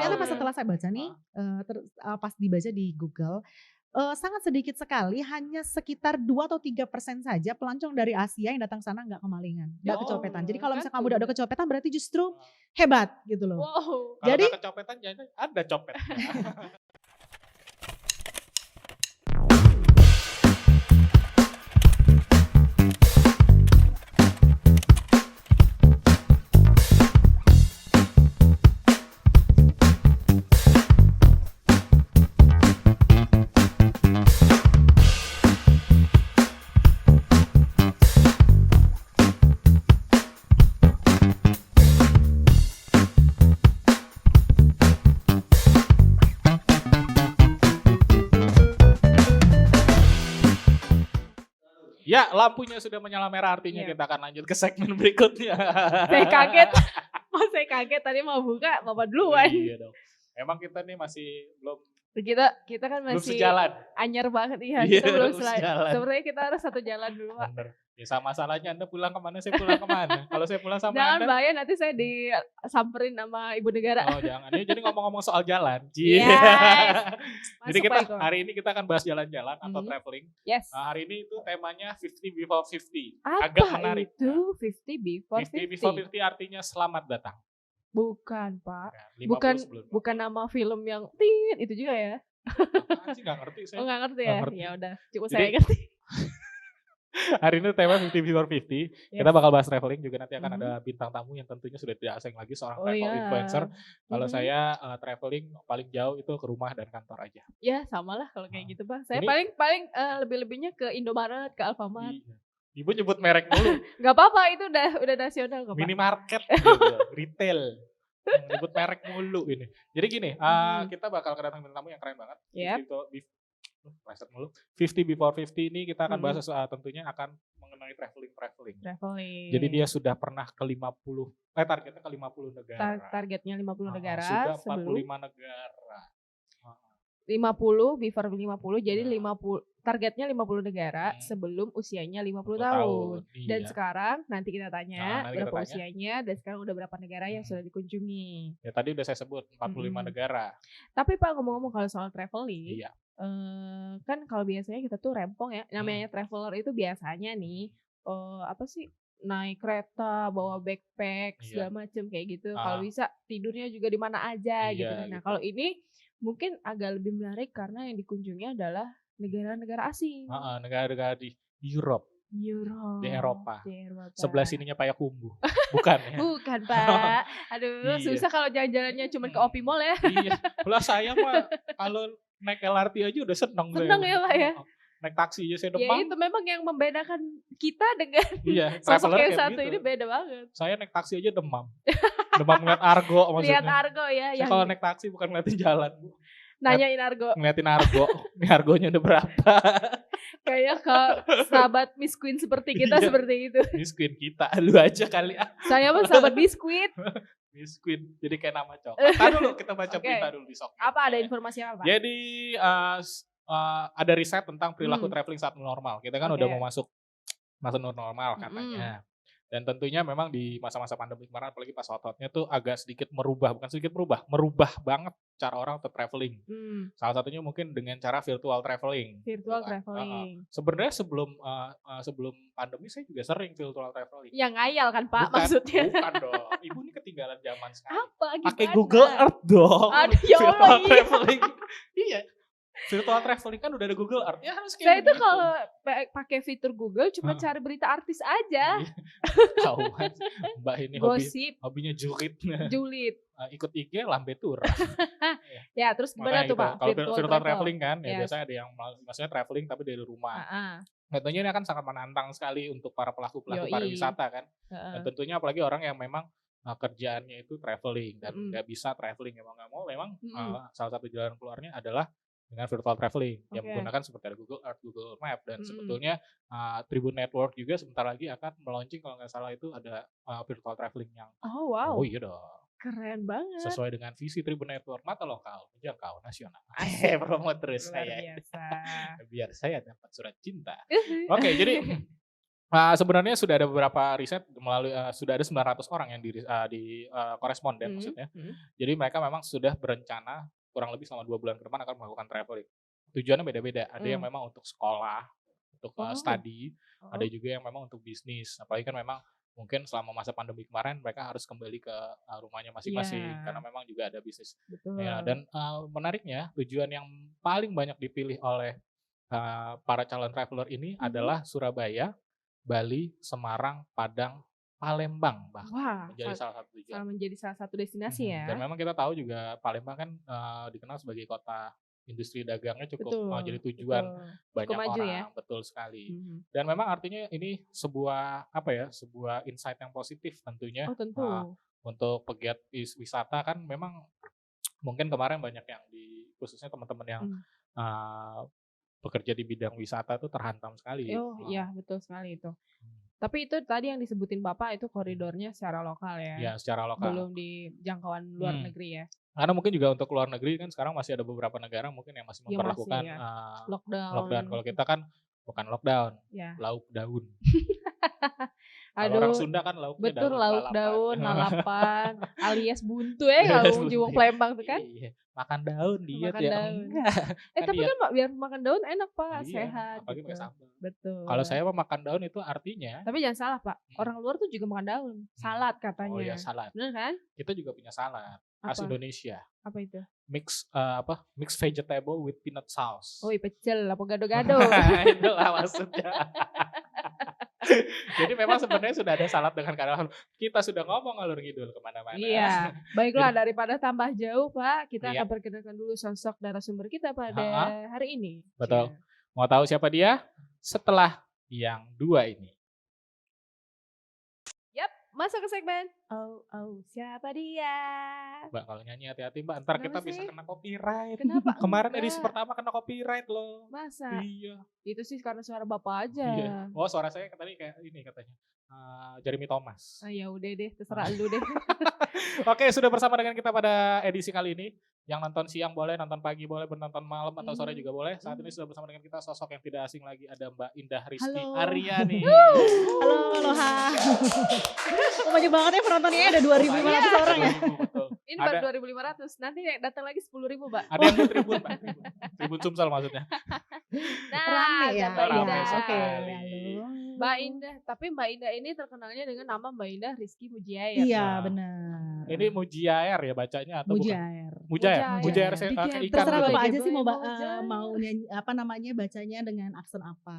ternyata pas ya. setelah saya baca nih, pas dibaca di Google, sangat sedikit sekali, hanya sekitar 2 atau 3% saja pelancong dari Asia yang datang sana nggak kemalingan, nggak kecopetan. Jadi kalau Kan misalnya kamu tuh udah ada udah. kecopetan berarti justru hebat gitu loh. Wow. Kalau Jadi nggak kecopetan jangan ada copetnya. Ya, lampunya sudah menyala merah, artinya Iya. kita akan lanjut ke segmen berikutnya. Saya kaget. Saya kaget tadi mau buka, Bapak duluan. Iya dong. Emang kita nih masih belum Kita kan belum masih sejalan. anyar banget, iya. Iya, Kita belum belum sejalan. sebenarnya kita harus satu jalan dulu, Pak. Bener. Ya sama salahnya Anda pulang kemana, saya pulang kemana. Kalau saya pulang sama Jangan Anda. bahaya nanti saya disamperin sama Ibu Negara. Oh jangan. Ini jadi ngomong-ngomong soal jalan. Yes. Jadi Masuk, kita Pak Iko. hari ini kita akan bahas jalan-jalan atau Mhm. traveling. Yes. Nah, hari ini itu temanya 50 before 50. Apa Agak menarik. itu 50 before 50 50? before 50 artinya selamat datang. Bukan, Pak. Nah, 50 sebelum. Bukan nama film yang tit itu juga ya? Apaan sih nggak ngerti saya. Oh, nggak ngerti Nggak ya? ngerti. Ya udah, cukup Jadi- saya ngerti. Hari ini tema 50 before 50. Yes. Kita bakal bahas traveling juga, nanti akan Mhm. ada bintang tamu yang tentunya sudah tidak asing lagi, seorang Oh, travel iya. influencer. Kalau Mhm. saya traveling paling jauh itu ke rumah dan kantor aja. Ya, samalah kalau kayak gitu, Pak. Saya Ini- paling lebih-lebihnya ke Indomaret, ke Alfamart. Iya. Ibu nyebut merek mulu. Gak apa-apa, itu udah nasional kok, Pak. Minimarket gitu, retail. Nyebut merek mulu ini. Jadi gini, Mhm. kita bakal kedatangan bintang tamu yang keren banget. Yep. 50 before 50 ini kita akan Mhm. bahas tentunya akan mengenai traveling. Traveling. Jadi dia sudah pernah ke 50, targetnya ke 50 negara. targetnya 50 negara Sudah sebelum 45 negara. 50 before 50 jadi Nah. 50 targetnya 50 negara Hmm. sebelum usianya 50 10 tahun. Dan Iya. sekarang nanti kita tanya nanti kita berapa tanya. usianya dan sekarang udah berapa negara yang Hmm. sudah dikunjungi. Ya tadi udah saya sebut 45 Mm-mm. negara. Tapi Pak, ngomong-ngomong kalau soal traveling, Iya. kan kalau biasanya kita tuh rempong ya. Namanya traveler itu biasanya nih apa sih, naik kereta, bawa backpack, Iya. segala macem kayak gitu. Ah. Kalau bisa tidurnya juga di mana aja gitu Iya, kan. Nah, gitu. kalau ini mungkin agak lebih menarik karena yang dikunjungi adalah negara-negara asing. Negara-negara di Europe, Europe. di Eropa. Di Eropa. Sebelah sininya Payakumbuh. Bukan ya? Bukan, Pak. Aduh, Iya. susah kalau jalan-jalannya cuma ke Opi Mall ya. Iya. Lah saya mah kalau naik LRT aja udah seneng. Seneng saya. ya, Pak, ya? Naik taksi aja saya Ya demam. itu memang yang membedakan kita dengan Iya, sosok traveler yang kayak satu gitu. ini beda banget. Saya naik taksi aja demam. Demam ngeliat argo maksudnya. Lihat Argo ya, Saya yang kalau naik taksi bukan ngeliatin jalan, Bu. nanyain Argo. Ngeliatin argo. Ini argonya udah berapa? Kayak ke sahabat Miss Queen seperti kita Iya. seperti itu. Miss Queen kita, lu aja kali ah. Saya mah sahabat biskuit. Miss Queen, jadi kayak nama coklat. Tahan dulu, kita baca Oke. berita dulu di Sok. Apa ada informasi apa, Pak? Jadi ada riset tentang perilaku Hmm. traveling saat new normal. Kita kan Oke. udah mau masuk masa new normal katanya. Dan tentunya memang di masa-masa pandemi kemarin, apalagi pas hot-hotnya tuh agak sedikit merubah, bukan sedikit merubah banget cara orang untuk traveling. Salah satunya mungkin dengan cara virtual traveling. Virtual gitu kan. traveling. Sebenarnya sebelum pandemi saya juga sering virtual traveling. Yang ngayal kan, Pak, Bukan, maksudnya. Bukan dong. Ibu ini ketinggalan zaman sekali. Apa gimana? Pakai Google Earth dong. Aduh, ya Allah, Virtual iya. traveling. Iya. Virtual traveling kan udah ada Google Earth. Ya harus kayak Saya itu begitu. kalau pakai fitur Google cuma Hah. cari berita artis aja. Iya. Tahuan Mbak ini Gosip, hobinya jurit. julid. Ikut IG lambe tur. Ya, terus gimana Makanya tuh, gitu. Pak? Kalau virtual traveling kan ya Yes. biasanya ada yang maksudnya traveling tapi dari rumah. Heeh. Tentunya ini akan sangat menantang sekali untuk para pelaku-pelaku Yoi. pariwisata kan. Heeh. Dan tentunya apalagi orang yang memang kerjaannya itu traveling dan Mm-mm. nggak bisa traveling emang nggak mau, memang Mm-mm. salah satu jalan keluarnya adalah dengan virtual traveling yang Oke. menggunakan seperti ada Google Earth, Google Map, dan Mm-mm. sebetulnya Tribun Network juga sebentar lagi akan meluncing kalau nggak salah itu ada virtual traveling yang Oh, wow. oh iya dong, Keren banget. sesuai dengan visi Tribun Network, mata lokal menjangkau nasional. Asik. Promo terus Luar saya biasa. biar saya dapat surat cinta. Oke, jadi Sebenarnya sudah ada beberapa riset melalui sudah ada 900 orang yang di koresponden maksudnya. Jadi mereka memang sudah berencana kurang lebih selama 2 bulan ke depan akan melakukan traveling. Tujuannya beda-beda. Ada yang memang untuk sekolah, untuk study, ada juga yang memang untuk bisnis. Apalagi kan memang mungkin selama masa pandemi kemarin mereka harus kembali ke rumahnya masing-masing karena memang juga ada bisnis. Betul. Ya, dan menariknya tujuan yang paling banyak dipilih oleh para calon traveler ini adalah Surabaya, Bali, Semarang, Padang, Palembang bahkan Wah, menjadi salah satu tujuan. menjadi salah satu destinasi ya. Dan memang kita tahu juga Palembang kan dikenal sebagai kota industri dagangnya cukup jadi tujuan banyak maju orang, ya. betul sekali. Dan memang artinya ini sebuah sebuah insight yang positif tentunya. Oh tentu. Untuk pegiat wisata kan memang mungkin kemarin banyak yang khususnya teman-teman yang bekerja di bidang wisata tuh terhantam sekali. Oh iya betul sekali itu. Tapi itu tadi yang disebutin Bapak itu koridornya secara lokal ya. Ya secara lokal. Belum di jangkauan luar negeri ya. Karena mungkin juga untuk luar negeri kan sekarang masih ada beberapa negara mungkin yang masih memperlakukan lockdown. Kalau kita kan bukan lockdown, lauk daun. Kalau orang Sunda kan lauknya betul, daun. Lauk daun, lalapan, alias buntu ya kalau Jiwong Palembang tuh kan. Iya. Makan daun diet makan ya daun. Kan tapi kan biar makan daun enak Pak, sehat. Apalagi pakai sambal. Betul. Kalau saya mah makan daun itu artinya. Tapi jangan salah Pak, orang luar tuh juga makan daun. Salad katanya. Oh ya salad. Bener kan? Kita juga punya salad khas Indonesia. Apa itu? Mix vegetable with peanut sauce. Oh pecel apa gado-gado. Itulah maksudnya. Jadi memang sebenarnya sudah ada salad dengan kadang kita sudah ngomong alur ngidul kemana-mana. Iya, baiklah daripada tambah jauh Pak, kita akan perkenalkan dulu sosok narasumber kita pada hari ini. Betul. Mau tahu siapa dia? Setelah yang dua ini. Yap, masuk ke segmen. Siapa dia? Mbak kalau nyanyi hati-hati Mbak, ntar kita bisa kena copyright. Kenapa? Kemarin edisi pertama kena copyright loh. Masa? Iya. Itu sih karena suara Bapak aja. Iya. Oh suara saya tadi kayak ini katanya. Jeremy Thomas. Ya udah deh, terserah lu deh. Oke, sudah bersama dengan kita pada edisi kali ini. Yang nonton siang boleh, nonton pagi boleh, menonton malam atau sore juga boleh. Saat ini sudah bersama dengan kita sosok yang tidak asing lagi, ada Mbak Indah Rizky Aryani. Halo, aloha. Banyak banget ya penontonnya, ada 2.500 orang ya. Betul. Ini baru 2.500, nanti datang lagi 10.000 Mbak. Ada yang mau tribun Mbak, tribun Sumsel maksudnya. Nah, rame ya Mbak Indah. Rame sekali. Mbak Indah, tapi Mbak Indah ini terkenalnya dengan nama Mbak Indah Rizky Mujiair. Iya benar. Ini Mujiair ya bacanya atau Mujair. Mujair. Mujair ikan. Terserah gitu. Bapak aja sih mau nyanyi apa namanya bacanya dengan aksen apa.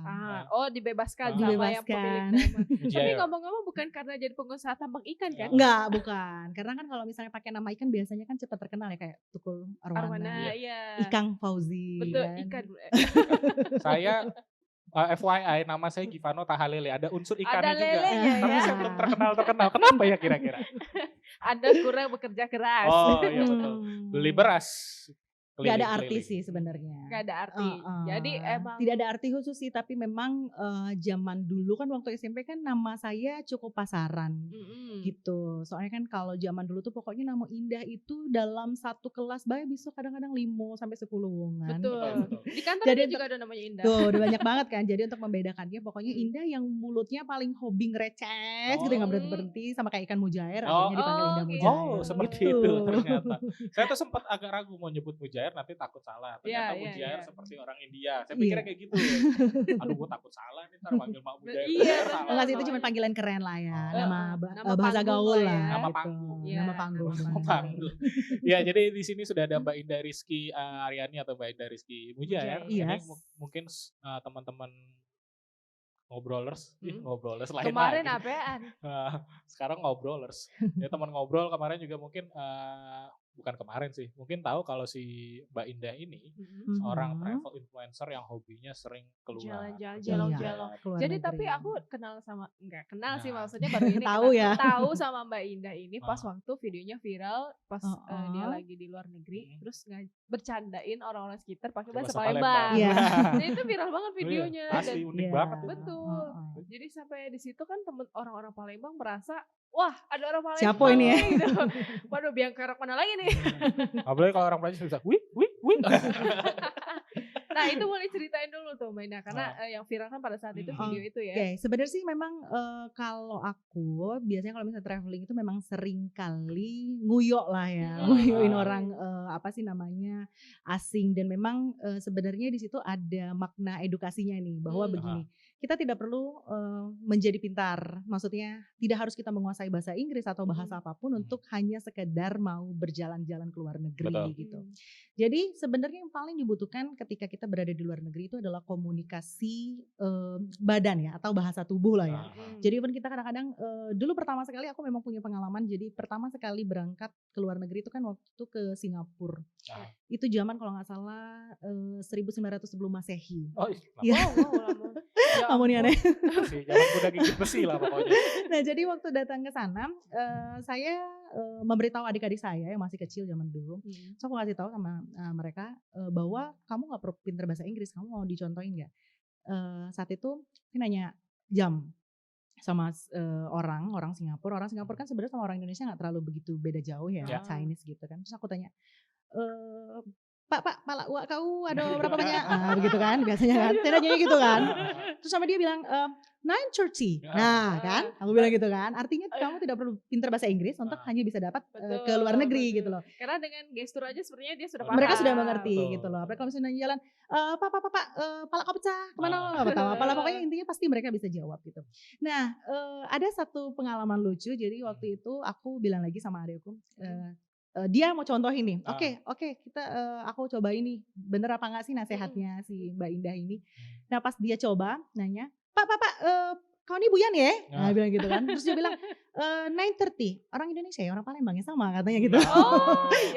Dibebaskan sama yang pemilik Dibebaskan. nama. Tapi ngomong-ngomong bukan karena jadi pengusaha tambang ikan kan? Enggak, bukan. Karena kan kalau misalnya pakai nama ikan biasanya kan cepat terkenal ya kayak Tukul Arwana. Iya. Ikang Fauzi. Betul, kan? ikan. Saya FYI nama saya Givano Tahalele, ada unsur ikannya ada juga. Tapi saya belum terkenal. Kenapa ya kira-kira? Anda kurang bekerja keras. Oh iya betul. Beli beras. Gak ada arti sih sebenarnya. Gak ada arti. Jadi emang tidak ada arti khusus sih, tapi memang zaman dulu kan waktu SMP kan nama saya cukup pasaran gitu. Soalnya kan kalau zaman dulu tuh pokoknya nama Indah itu dalam satu kelas bisa kadang-kadang 5 sampai 10 kan. Betul. Di kantor jadi juga ada namanya Indah. Tuh udah banyak banget kan. Jadi untuk membedakannya pokoknya Indah yang mulutnya paling hobi ngereceh gitu, nggak berhenti sama kayak ikan mujair akhirnya dipanggil Indah Mujair. Oh seperti itu ternyata. Saya tuh sempat agak ragu mau nyebut Mujair, nanti takut salah. Ternyata Mujair seperti orang India. Saya pikirnya kayak gitu. Aduh gue takut salah nih ntar panggil Mak Mujair. Enggak sih, itu cuma panggilan keren lah ya. Nama bahasa gaul lah. Nama gitu. panggung. Nama panggung. Ya jadi di sini sudah ada Mbak Indah Rizky Aryani atau Mbak Indah Rizky Mujair. Ini mungkin teman-teman ngobrolers lain kemarin lagi. apaan? Sekarang ngobrolers. Ya teman ngobrol kemarin juga mungkin bukan kemarin sih, mungkin tahu kalau si Mbak Indah ini seorang travel influencer yang hobinya sering keluar jalan-jalan. Jadi tapi aku nggak kenal sih, maksudnya baru ini tahu sama Mbak Indah ini pas waktu videonya viral pas dia lagi di luar negeri, terus bercandain orang-orang sekitar pakai bahasa Palembang. Jadi itu viral banget videonya. Asli unik banget. Betul. Jadi sampai di situ kan temen orang-orang Palembang merasa, wah ada orang Palembang. Siapa ini ya? Gitu. Waduh biang kerok mana lagi nih? Apalagi kalau orang Prancis bisa, wih. Nah itu boleh ceritain dulu tuh Mbak Ina, karena yang viral kan pada saat itu video itu ya. Oke, sebenarnya sih memang kalau aku biasanya kalau misalnya traveling itu memang sering kali nguyok lah ya, nguyuin orang apa sih namanya asing, dan memang sebenarnya di situ ada makna edukasinya nih bahwa begini, kita tidak perlu menjadi pintar, maksudnya tidak harus kita menguasai bahasa Inggris atau bahasa apapun untuk hanya sekedar mau berjalan-jalan ke luar negeri gitu. Jadi sebenarnya yang paling dibutuhkan ketika kita berada di luar negeri itu adalah komunikasi badan ya atau bahasa tubuh lah ya. Jadi even kita kadang-kadang dulu pertama sekali aku memang punya pengalaman, jadi pertama sekali berangkat ke luar negeri itu kan waktu itu ke Singapura. Itu zaman kalau nggak salah 1900 sebelum Masehi. Oh iya. Lama. Kamu nih aneh. Zaman kuda gigit besi lah pokoknya. Nah jadi waktu datang ke sana saya memberitahu adik-adik saya yang masih kecil zaman dulu. So aku kasih tahu sama mereka bahwa kamu nggak perlu pinter bahasa Inggris, kamu mau dicontohin nggak? Saat itu saya nanya jam sama orang Singapura. Orang Singapura kan sebenarnya sama orang Indonesia nggak terlalu begitu beda jauh ya, Chinese gitu kan. Terus aku tanya, Pak, pala uak kau ada berapa banyak? Begitu kan, biasanya kan. Saya nanya gitu kan. Terus sama dia bilang, 9:30. Nah kan, aku bilang gitu kan. Artinya kamu tidak perlu pintar bahasa Inggris untuk hanya bisa dapat ke luar negeri gitu loh. Karena dengan gestur aja sebenarnya dia sudah paham. Mereka sudah mengerti gitu loh. Mereka kalau misalnya jalan, Pak, pala kau pecah, kemana? Gak tahu apalah, pokoknya intinya pasti mereka bisa jawab gitu. Nah, ada satu pengalaman lucu, jadi waktu itu aku bilang lagi sama adikku, dia mau contohin nih, oke kita aku coba ini, bener apa enggak sih nasihatnya si Mbak Indah ini. Nah pas dia coba nanya, Pak, kau ini Buyan ya? Nah bilang gitu kan, terus dia bilang 9:30, orang Indonesia ya, orang Palembang ya sama katanya gitu.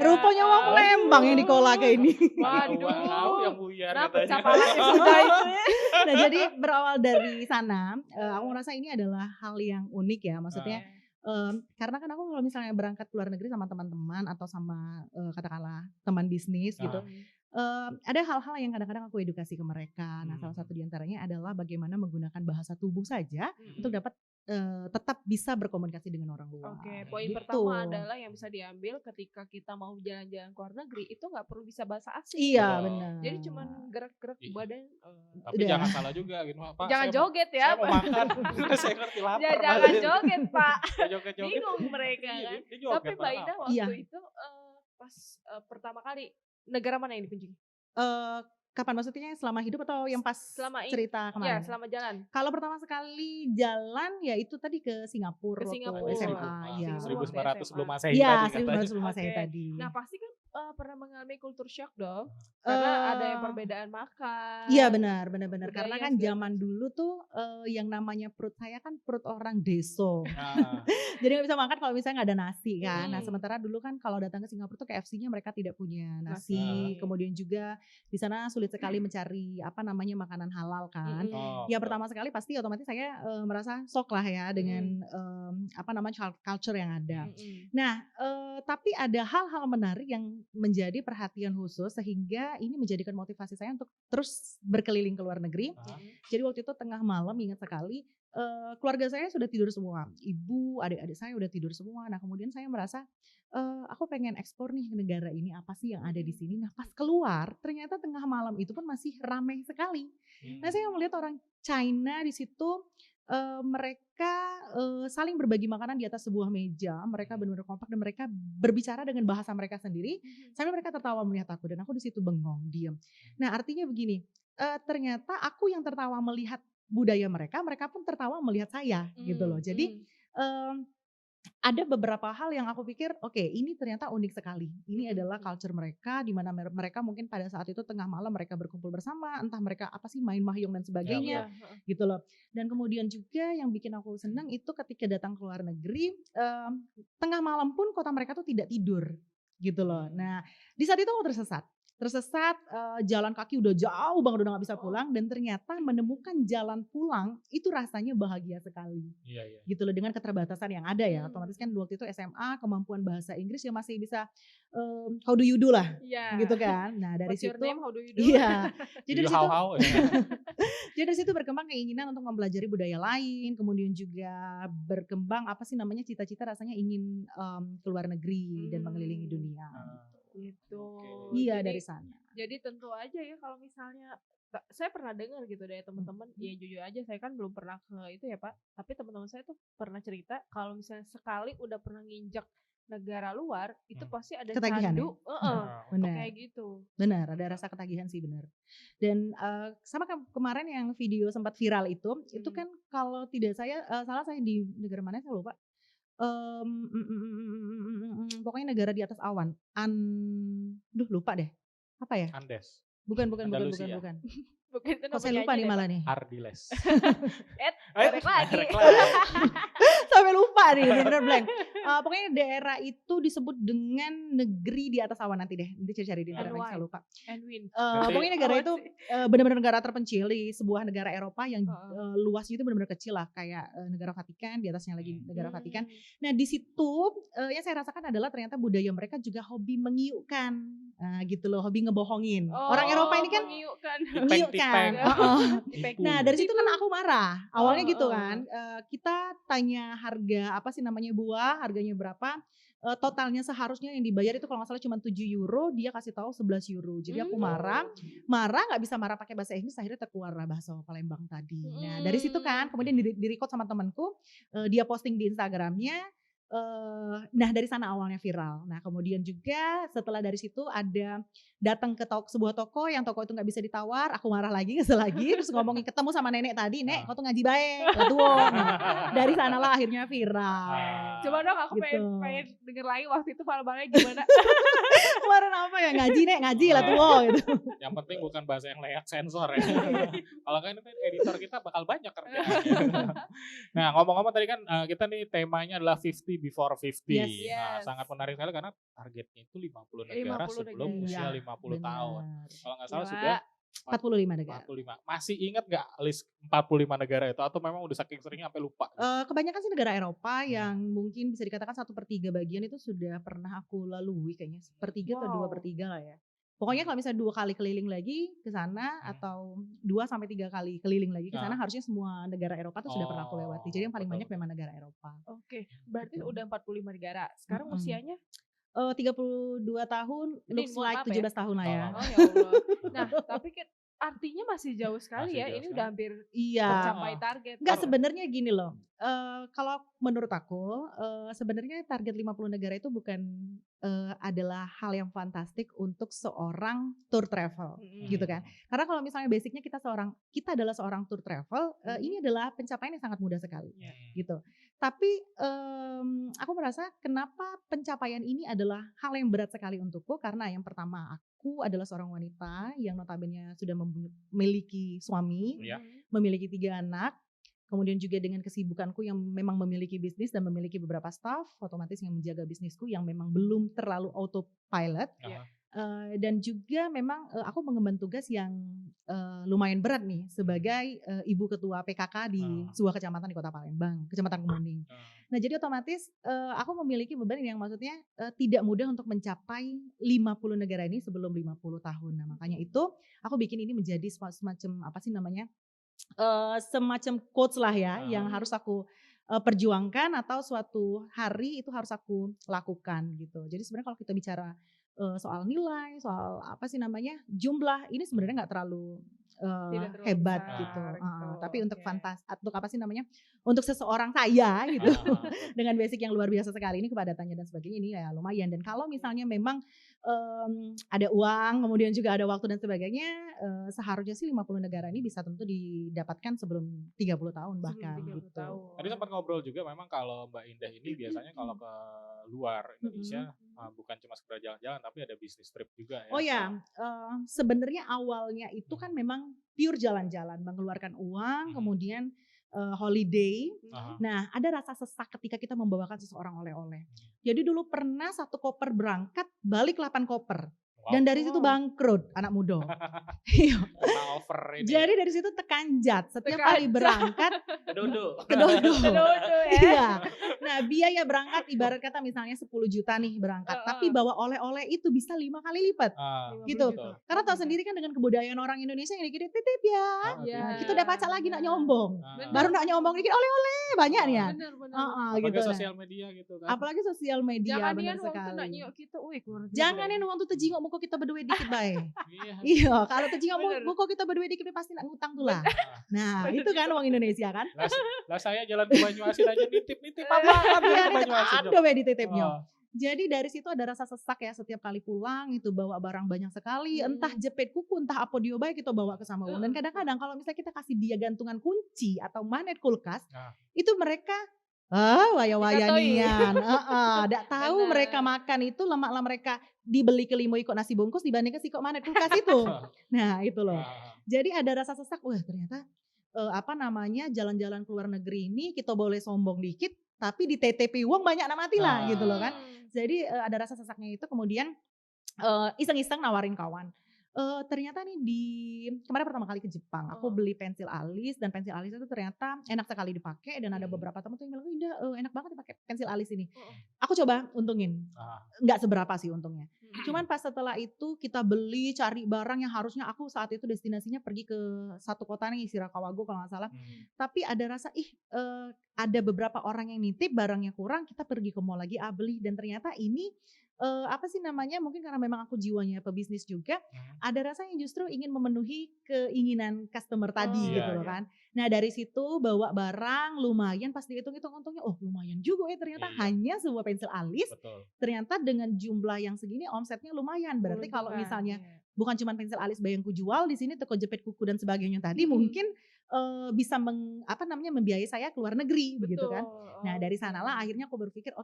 Rupanya orang Palembang yang dikola kayak ini. Waduh, yang Buyan katanya. Nah jadi berawal dari sana, aku merasa ini adalah hal yang unik ya, maksudnya karena kan aku kalau misalnya berangkat ke luar negeri sama teman-teman atau sama katakanlah teman bisnis gitu, ada hal-hal yang kadang-kadang aku edukasi ke mereka. Nah salah satu diantaranya adalah bagaimana menggunakan bahasa tubuh saja untuk dapat tetap bisa berkomunikasi dengan orang luar. Oke, poin pertama adalah yang bisa diambil ketika kita mau jalan-jalan ke luar negeri itu nggak perlu bisa bahasa asing. Iya benar. Jadi cuman gerak-gerak badan. Tapi jangan salah juga gitu Pak. Jangan joget ya. Saya mau makan. Saya ngerti lapar. Jangan joget Pak. Joget-joget. Bingung mereka kan. Tapi Mbak Ina waktu itu pas pertama kali negara mana yang dikunjungi? Kapan maksudnya, selama hidup atau yang pas cerita kemarin? Iya, selama jalan. Kalau pertama sekali jalan ya itu tadi ke Singapura waktu SMA. Iya. 1900 sebelum Masehi tadi. Iya, 1900 sebelum Masehi tadi. Nah pasti kan pernah mengalami culture shock dong, karena ada yang perbedaan makan. Iya benar. Karena kan zaman dulu tuh yang namanya perut saya kan perut orang deso. Jadi nggak bisa makan kalau misalnya nggak ada nasi kan. Nah sementara dulu kan kalau datang ke Singapura tuh KFC-nya mereka tidak punya nasi. Kemudian juga di sana sulit sekali mencari apa namanya makanan halal kan. Ya pertama sekali pasti otomatis saya merasa shock lah ya dengan apa namanya culture yang ada. Nah tapi ada hal-hal menarik yang menjadi perhatian khusus sehingga ini menjadikan motivasi saya untuk terus berkeliling ke luar negeri. Jadi waktu itu tengah malam ingat sekali keluarga saya sudah tidur semua, ibu, adik-adik saya udah tidur semua. Nah kemudian saya merasa aku pengen eksplor nih ke negara ini, apa sih yang ada di sini. Nah pas keluar ternyata tengah malam itu pun masih ramai sekali. Nah saya melihat orang China di situ mereka saling berbagi makanan di atas sebuah meja. Mereka benar-benar kompak dan mereka berbicara dengan bahasa mereka sendiri. Sampai mereka tertawa melihat aku dan aku di situ bengong, diam. Nah artinya begini, ternyata aku yang tertawa melihat budaya mereka, mereka pun tertawa melihat saya gitu loh. Jadi ada beberapa hal yang aku pikir oke, ini ternyata unik sekali. Ini adalah culture mereka di mana mereka mungkin pada saat itu tengah malam mereka berkumpul bersama, entah mereka apa sih main mahjong dan sebagainya gitu loh. Dan kemudian juga yang bikin aku senang itu ketika datang ke luar negeri, tengah malam pun kota mereka tuh tidak tidur gitu loh. Nah di saat itu aku tersesat, jalan kaki udah jauh banget, udah gak bisa pulang, dan ternyata menemukan jalan pulang itu rasanya bahagia sekali. Gitu loh, dengan keterbatasan yang ada ya. Otomatis kan waktu itu SMA, kemampuan bahasa Inggris ya masih bisa how do you do lah, gitu kan. Nah dari situ, jadi dari situ berkembang keinginan untuk mempelajari budaya lain, kemudian juga berkembang apa sih namanya cita-cita rasanya ingin ke luar negeri dan mengelilingi dunia. Gitu. Iya dari sana. Jadi tentu aja ya kalau misalnya saya pernah dengar gitu dari teman-teman, ya jujur aja saya kan belum pernah ke itu ya Pak, tapi teman-teman saya tuh pernah cerita kalau misalnya sekali udah pernah nginjek negara luar, itu pasti ada ketagihan candu, benar. kayak gitu. Benar, ada rasa ketagihan sih benar. Dan sama kemarin yang video sempat viral itu kan kalau tidak salah saya di negara mana saya lupa. Pokoknya negara di atas awan. Lupa deh. Apa ya? Andes. Bukan. Kok saya lupa nih malah nih. Ardiles. Balik lagi. Sampai lupa nih, bener blank. Pokoknya daerah itu disebut dengan negeri di atas awan nanti cari di internet, saya lupa. Pokoknya negara itu benar-benar negara terpencil di sebuah negara Eropa yang luasnya itu benar-benar kecil lah, kayak negara Vatikan, di atasnya lagi negara Vatikan. Nah di situ yang saya rasakan adalah ternyata budaya mereka juga hobi mengiukan, gitu loh, hobi ngebohongin. Orang Eropa ini kan mengiukan. Nah dari situ kan aku marah awalnya gitu kan. Kita tanya harga apa sih namanya buah, harganya berapa, totalnya seharusnya yang dibayar itu kalau nggak salah cuma 7 euro, dia kasih tahu 11 euro. Jadi aku marah nggak bisa marah pakai bahasa Inggris, akhirnya terkeluar bahasa Palembang tadi. Nah dari situ kan kemudian di-record sama temanku, dia posting di Instagramnya. Nah dari sana awalnya viral. Nah kemudian juga setelah dari situ ada datang ke sebuah toko yang toko itu nggak bisa ditawar, aku marah lagi, kesel lagi, terus ngomongin ketemu sama nenek tadi, nek kau tuh ngaji baik, lah tuh. Dari sanalah akhirnya viral. Coba dong aku gitu. pengen denger lagi waktu itu Palembangnya gimana? Kemarin apa ya, ngaji lah tuh gitu. Yang penting bukan bahasa yang layak sensor ya. Kalau kan itu editor kita bakal banyak kerjaan. Nah ngomong-ngomong tadi kan kita nih temanya adalah 50 before 50. Yes. Nah, sangat menarik sekali karena targetnya itu 50 negara sebelum usia 50 tahun. Kalau nggak salah sudah 45 negara. 45. Masih ingat nggak list 45 negara itu atau memang udah saking seringnya sampai lupa? Kebanyakan sih negara Eropa yang mungkin bisa dikatakan 1/3 bagian itu sudah pernah aku lalui kayaknya. 1/3 atau 2/3 lah ya. Pokoknya kalau misalnya 2 kali keliling lagi ke sana atau 2 sampai 3 kali keliling lagi ke sana, harusnya semua negara Eropa tuh sudah pernah aku lewati. Jadi yang paling banyak memang negara Eropa. Oke, berarti udah 45 negara. Sekarang usianya? 32 tahun, looks like 17 tahun lah ya. Oh ya Allah. Nah tapi artinya masih jauh sekali ya, ini udah hampir mencapai target. Enggak, sebenarnya gini loh, kalau menurut aku sebenarnya target 50 negara itu bukan adalah hal yang fantastik untuk seorang tour travel gitu kan. Karena kalau misalnya basicnya kita adalah seorang tour travel, ini adalah pencapaian yang sangat mudah sekali gitu. Tapi aku merasa kenapa pencapaian ini adalah hal yang berat sekali untukku, karena yang pertama aku adalah seorang wanita yang notabene sudah memiliki suami, memiliki 3 anak, kemudian juga dengan kesibukanku yang memang memiliki bisnis dan memiliki beberapa staff, otomatis yang menjaga bisnisku yang memang belum terlalu autopilot. Dan juga memang aku mengemban tugas yang lumayan berat nih sebagai ibu ketua PKK di sebuah kecamatan di Kota Palembang, Kecamatan Kemuning. Nah jadi otomatis aku memiliki beban yang maksudnya tidak mudah untuk mencapai 50 negara ini sebelum 50 tahun. Nah makanya itu aku bikin ini menjadi semacam apa sih namanya, semacam quotes lah ya yang harus aku perjuangkan atau suatu hari itu harus aku lakukan gitu. Jadi sebenarnya kalau kita bicara soal nilai, soal apa sih namanya, jumlah ini sebenarnya nggak terlalu hebat besar, gitu. Tapi untuk untuk apa sih namanya, untuk seseorang saya gitu dengan basic yang luar biasa sekali ini, kepadatannya dan sebagainya, ini ya lumayan. Dan kalau misalnya memang ada uang, kemudian juga ada waktu dan sebagainya, seharusnya sih 50 negara ini bisa tentu didapatkan sebelum 30 tahun bahkan gitu. Tadi sempat ngobrol juga memang kalau Mbak Indah ini biasanya kalau ke luar Indonesia bukan cuma sekedar jalan-jalan tapi ada bisnis trip juga ya. Oh ya, sebenarnya awalnya itu kan memang pure jalan-jalan, mengeluarkan uang, kemudian holiday. Nah, ada rasa sesak ketika kita membawakan seseorang oleh-oleh. Jadi dulu pernah 1 koper berangkat, balik 8 koper. Dan dari situ bangkrut anak muda. Jadi dari situ tekanjat setiap kali berangkat kedodo ya. Nah biaya berangkat ibarat kata misalnya 10 juta nih berangkat, tapi bawa oleh-oleh itu bisa 5 kali lipat gitu. Karena tahu sendiri kan dengan kebudayaan orang Indonesia yang dikit titip ya. Kita udah pacak lagi nak nyombong, baru nak nyombong dikit oleh-oleh banyak nih ya. Apalagi sosial media gitu kan. Apalagi sosial media benar sekali. Janganin waktu tejingok muko kita berdua dikit bae. Iya, kalau tejinga muko kita berdua dikit pasti nak ngutang tuh lah. Nah, itu kan wong Indonesia kan. Lah saya jalan ke Banyuasin aja nitip apa ke Banyuasin. Ada we dititipnya. Jadi dari situ ada rasa sesak ya setiap kali pulang itu bawa barang banyak sekali, entah jepit kuku, entah apa dia baik kita bawa ke sama uang. Dan kadang-kadang kalau misalnya kita kasih dia gantungan kunci atau magnet kulkas, itu mereka waya-waya nian. Nggak tahu mereka makan itu lemak mereka dibeli ke limo ikut nasi bungkus dibandingkan si kok magnet kulkas itu. Nah itu loh. Jadi ada rasa sesak, wah ternyata jalan-jalan ke luar negeri ini kita boleh sombong dikit, tapi di TTP uang banyak mati lah gitu loh kan. Jadi ada rasa sesaknya itu, kemudian iseng-iseng nawarin kawan. Ternyata nih kemarin pertama kali ke Jepang, aku beli pensil alis, dan pensil alis itu ternyata enak sekali dipakai, dan ada beberapa teman tuh yang bilang, Indah enak banget dipakai pensil alis ini. Aku coba untungin, nggak seberapa sih untungnya. Cuman pas setelah itu kita beli, cari barang yang harusnya aku saat itu destinasinya pergi ke satu kota nih, Shirakawago kalau nggak salah. Tapi ada rasa ada beberapa orang yang nitip barangnya kurang, kita pergi ke mall lagi beli, dan ternyata ini mungkin karena memang aku jiwanya pebisnis juga, ada rasa yang justru ingin memenuhi keinginan customer tadi gitu loh kan. Nah dari situ bawa barang lumayan, pas dihitung-hitung untungnya lumayan juga ternyata hanya sebuah pensil alis. Betul. Ternyata dengan jumlah yang segini omsetnya lumayan. Berarti kalau misalnya bukan cuma pensil alis bayangku jual di sini, toko jepit kuku dan sebagainya tadi mungkin bisa membiayai saya ke luar negeri. Betul. Begitu kan. Nah dari sanalah akhirnya aku berpikir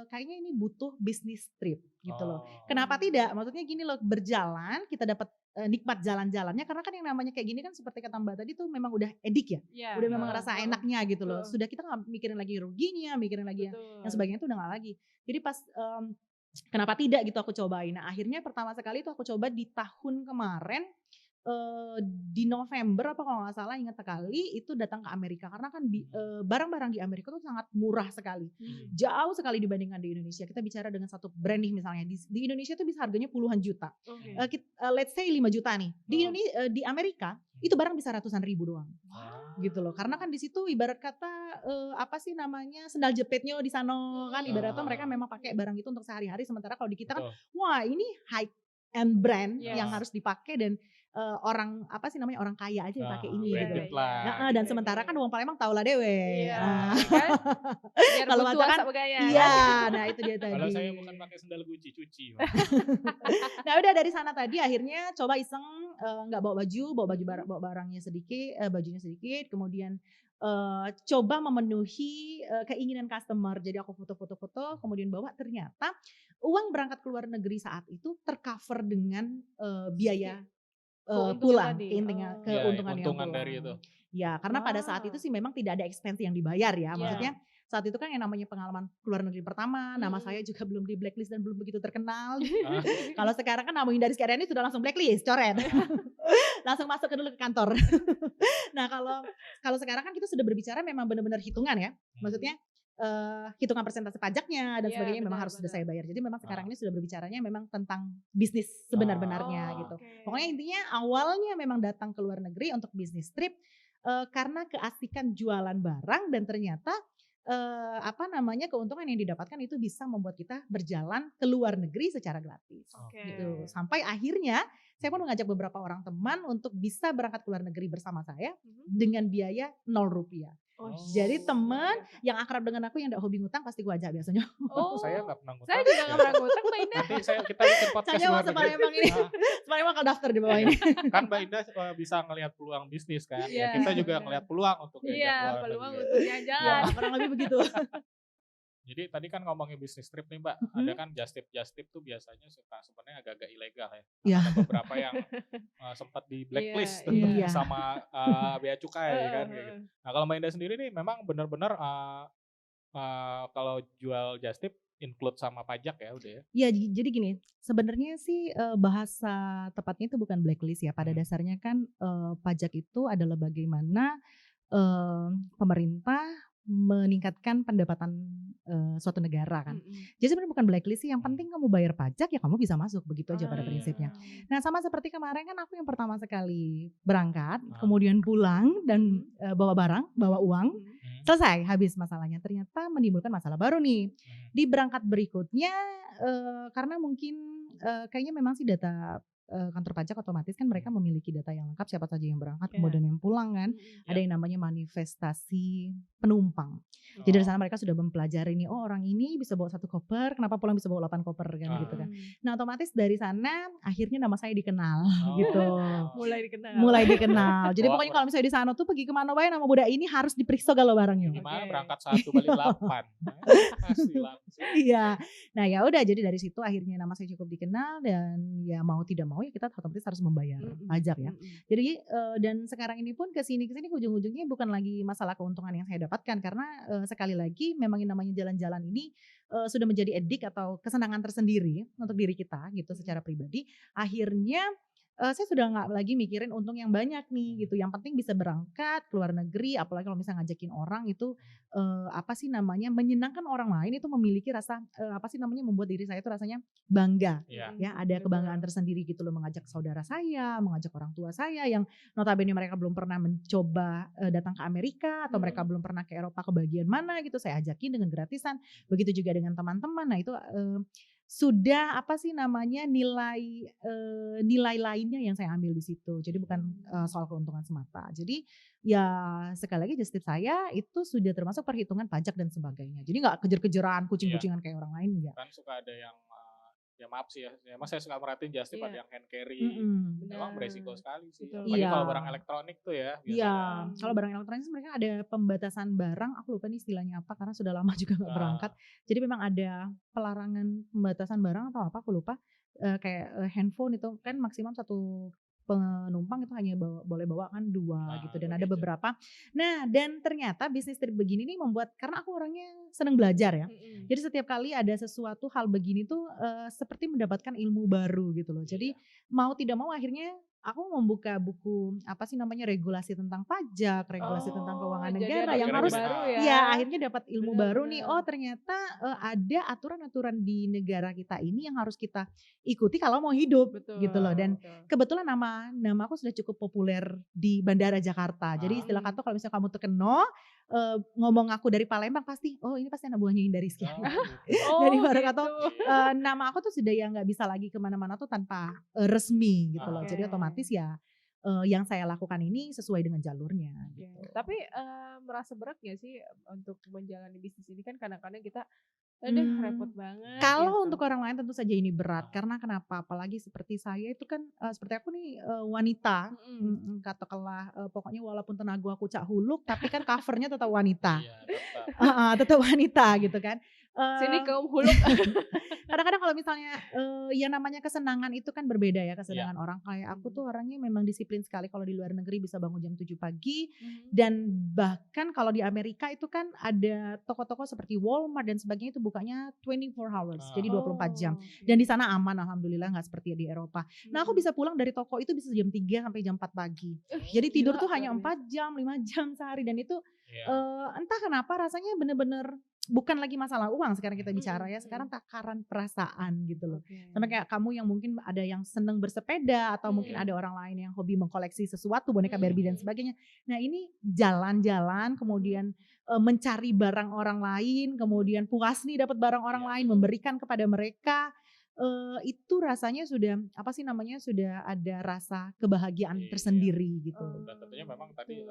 kayaknya ini butuh bisnis trip gitu loh. Kenapa tidak? Maksudnya gini loh, berjalan kita dapat nikmat jalan-jalannya, karena kan yang namanya kayak gini kan seperti kata Mbak tadi tuh memang udah edik ya. Udah memang ngerasa enaknya gitu loh. Sudah kita gak mikirin lagi ruginya, mikirin lagi yang sebagainya itu udah gak lagi. Jadi pas kenapa tidak gitu aku cobain. Nah akhirnya pertama sekali itu aku coba di tahun kemarin, di November apa kalau nggak salah, ingat sekali itu datang ke Amerika, karena kan barang-barang di Amerika tuh sangat murah sekali, jauh sekali dibandingkan di Indonesia. Kita bicara dengan satu brand nih misalnya di Indonesia tuh bisa harganya puluhan juta, let's say 5 juta nih, di Amerika itu barang bisa ratusan ribu doang, gitu loh. Karena kan di situ ibarat kata sendal jepitnya di sana kan, ibaratnya mereka memang pakai barang itu untuk sehari-hari, sementara kalau di kita kan wah ini high end brand yang harus dipakai, dan orang orang kaya aja yang pakai ini gitu. Dan sementara kan uang Palembang tau lah dewe. Kalau masakan nah itu dia tadi. Kalau saya bukan pakai sendal Gucci, cuci. Nah udah dari sana tadi akhirnya coba iseng, nggak bawa barangnya sedikit, bajunya sedikit, kemudian coba memenuhi keinginan customer. Jadi aku foto-foto, kemudian bawa, ternyata uang berangkat ke luar negeri saat itu tercover dengan biaya pulang, keuntungan dari itu. Ya, karena pada saat itu sih memang tidak ada expense yang dibayar ya. Maksudnya saat itu kan yang namanya pengalaman keluar negeri pertama, nama saya juga belum di blacklist dan belum begitu terkenal. Kalau sekarang kan nama Indah Rizky Aryani sudah langsung blacklist, coret. Langsung masuk ke kantor. Nah, kalau sekarang kan kita sudah berbicara memang benar-benar hitungan ya. Maksudnya hitungan persentase pajaknya dan sebagainya memang harus sudah saya bayar. Jadi memang sekarang ini sudah berbicaranya memang tentang bisnis sebenar-benarnya gitu. Pokoknya intinya awalnya memang datang ke luar negeri untuk bisnis trip karena keasikan jualan barang, dan ternyata keuntungan yang didapatkan itu bisa membuat kita berjalan ke luar negeri secara gratis. Gitu. Sampai akhirnya saya pun mengajak beberapa orang teman untuk bisa berangkat ke luar negeri bersama saya dengan biaya 0 rupiah. Jadi teman yang akrab dengan aku yang gak hobi ngutang pasti gue ajak biasanya. Saya gak pernah ngutang. Saya juga gak pernah ngutang, Mbak Indah. Nanti kita bikin podcast luar negeri. Sebenarnya bakal daftar di bawah ini. Kan Mbak Indah bisa ngelihat peluang bisnis kan. Kita juga ngelihat peluang untuk peluang untuk jalan. Kurang lebih begitu. Jadi tadi kan ngomongin bisnis trip nih Mbak, ada kan just tip tuh biasanya sebenarnya agak-agak ilegal ya. Ada beberapa yang sempat di blacklist sama bea cukai kan. Gitu. Nah kalau Mbak Indah sendiri nih memang benar-benar kalau jual just tip include sama pajak ya udah ya? Iya, jadi gini, sebenarnya sih bahasa tepatnya itu bukan blacklist ya. Pada dasarnya kan pajak itu adalah bagaimana pemerintah meningkatkan pendapatan suatu negara kan. Jadi sebenarnya bukan blacklist sih, yang penting kamu bayar pajak ya kamu bisa masuk, begitu aja pada prinsipnya. Nah sama seperti kemarin kan aku yang pertama sekali berangkat, kemudian pulang dan bawa barang, bawa uang, selesai habis masalahnya. Ternyata menimbulkan masalah baru nih. Di berangkat berikutnya karena mungkin kayaknya memang sih data kantor pajak otomatis kan mereka memiliki data yang lengkap siapa saja yang berangkat kemudian yang pulang kan. Ada yang namanya manifestasi penumpang. Jadi dari sana mereka sudah mempelajari nih, oh orang ini bisa bawa 1 koper, kenapa pulang bisa bawa 8 koper kan gitu kan. Nah otomatis dari sana akhirnya nama saya dikenal gitu. Mulai dikenal. Jadi pokoknya kalau misalnya di sana tuh pergi kemana wae nama budak ini harus diperiksa kalau barangnya. Gimana berangkat 1 balik 8. Pasti langsung. Iya. Nah ya udah jadi dari situ akhirnya nama saya cukup dikenal dan ya mau tidak mau ya kita otomatis harus membayar pajak ya. Jadi dan sekarang ini pun kesini ujung-ujungnya bukan lagi masalah keuntungan yang saya dapatkan karena sekali lagi memang yang namanya jalan-jalan ini sudah menjadi edik atau kesenangan tersendiri untuk diri kita gitu secara pribadi. Akhirnya saya sudah nggak lagi mikirin untung yang banyak nih gitu. Yang penting bisa berangkat ke luar negeri, apalagi kalau misalnya ngajakin orang itu apa sih namanya menyenangkan orang lain itu memiliki rasa apa sih namanya membuat diri saya itu rasanya bangga. Ya ada kebanggaan tersendiri gitu loh mengajak saudara saya, mengajak orang tua saya yang notabene mereka belum pernah mencoba datang ke Amerika atau mereka belum pernah ke Eropa ke bagian mana gitu saya ajakin dengan gratisan. Begitu juga dengan teman-teman. Nah itu sudah apa sih namanya nilai lainnya yang saya ambil di situ. Jadi bukan soal keuntungan semata. Jadi ya sekali lagi just tip saya itu sudah termasuk perhitungan pajak dan sebagainya. Jadi nggak kejar-kejaran kucing-kucingan kayak orang lain enggak. Kan suka ada yang ya maaf sih ya, emang saya suka merhatiin just tip ada yang hand carry. Memang beresiko sekali sih. Apalagi kalau barang elektronik tuh ya. Iya, kalau barang elektronik mereka ada pembatasan barang, aku lupa nih istilahnya apa karena sudah lama juga nggak berangkat. Jadi memang ada pelarangan pembatasan barang atau apa aku lupa. Kayak handphone itu kan maksimum 1 penumpang itu hanya boleh bawa kan 2 gitu dan ada beberapa. Nah dan ternyata bisnis trip begini nih membuat karena aku orangnya senang belajar ya. Jadi setiap kali ada sesuatu hal begini tuh seperti mendapatkan ilmu baru gitu loh. Jadi mau tidak mau akhirnya aku membuka buku apa sih namanya regulasi tentang pajak, regulasi tentang keuangan negara yang harus ya akhirnya dapat ilmu baru nih. Oh ternyata ada aturan-aturan di negara kita ini yang harus kita ikuti kalau mau hidup gitu loh. Dan kebetulan nama aku sudah cukup populer di Bandara Jakarta. Jadi istilah kata kalau misalnya kamu terkenal ngomong aku dari Palembang pasti oh ini pasti anak buahnya Indah Rizky. Jadi baru kata nama aku tuh sudah ya nggak bisa lagi kemana-mana tuh tanpa resmi gitu loh. Jadi otomatis ya yang saya lakukan ini sesuai dengan jalurnya. Gitu. Tapi merasa berat gak sih untuk menjalani bisnis ini kan kadang-kadang kita repot banget. Kalau gitu. Untuk orang lain tentu saja ini berat karena kenapa? Apalagi seperti saya itu kan seperti aku nih wanita, katakanlah pokoknya walaupun tenaga aku cak huluk, tapi kan covernya tetap wanita, tetap wanita gitu kan. Sini kaum huluk. Kadang-kadang kalau misalnya yang namanya kesenangan itu kan berbeda ya kesenangan orang. Kayak aku tuh orangnya memang disiplin sekali kalau di luar negeri bisa bangun jam 7 pagi dan bahkan kalau di Amerika itu kan ada toko-toko seperti Walmart dan sebagainya itu bukanya 24 hours jadi 24 jam dan di sana aman alhamdulillah nggak seperti di Eropa. Nah aku bisa pulang dari toko itu bisa jam 3 sampai jam 4 pagi. Jadi tidur tuh hanya 4 jam 5 jam sehari dan itu entah kenapa rasanya bener-bener bukan lagi masalah uang sekarang kita bicara ya, sekarang takaran perasaan gitu loh. Sama kayak kamu yang mungkin ada yang seneng bersepeda atau mungkin ada orang lain yang hobi mengkoleksi sesuatu, boneka Barbie dan sebagainya. Nah ini jalan-jalan kemudian mencari barang orang lain, kemudian puas nih dapat barang orang lain, memberikan kepada mereka. Itu rasanya sudah apa sih namanya sudah ada rasa kebahagiaan tersendiri gitu. Dan tentunya memang tadi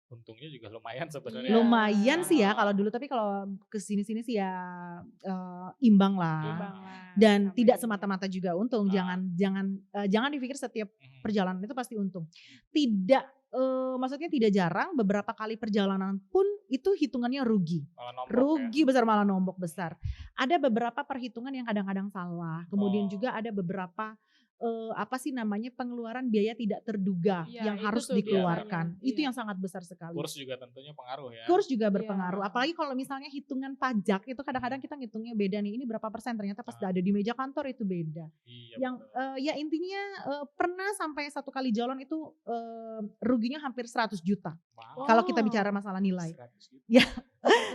untungnya juga lumayan sebenarnya. Lumayan sih ya kalau dulu tapi kalau kesini-sini sih ya imbang lah. Dan tidak semata-mata juga untung. Jangan dipikir setiap perjalanan itu pasti untung. Maksudnya tidak jarang beberapa kali perjalanan pun itu hitungannya rugi. Rugi besar malah nombok besar. Ada beberapa perhitungan yang kadang-kadang salah. Kemudian juga ada beberapa apa sih namanya pengeluaran biaya tidak terduga yang harus dikeluarkan. Itu yang sangat besar sekali. Kurs juga tentunya pengaruh ya. Kurs juga berpengaruh. Apalagi kalau misalnya hitungan pajak itu kadang-kadang kita ngitungnya beda nih. Ini berapa persen ternyata pas ada di meja kantor itu beda. Yang ya intinya pernah sampai 1 kali jalan itu ruginya hampir 100 juta. Kalau kita bicara masalah nilai. Ya.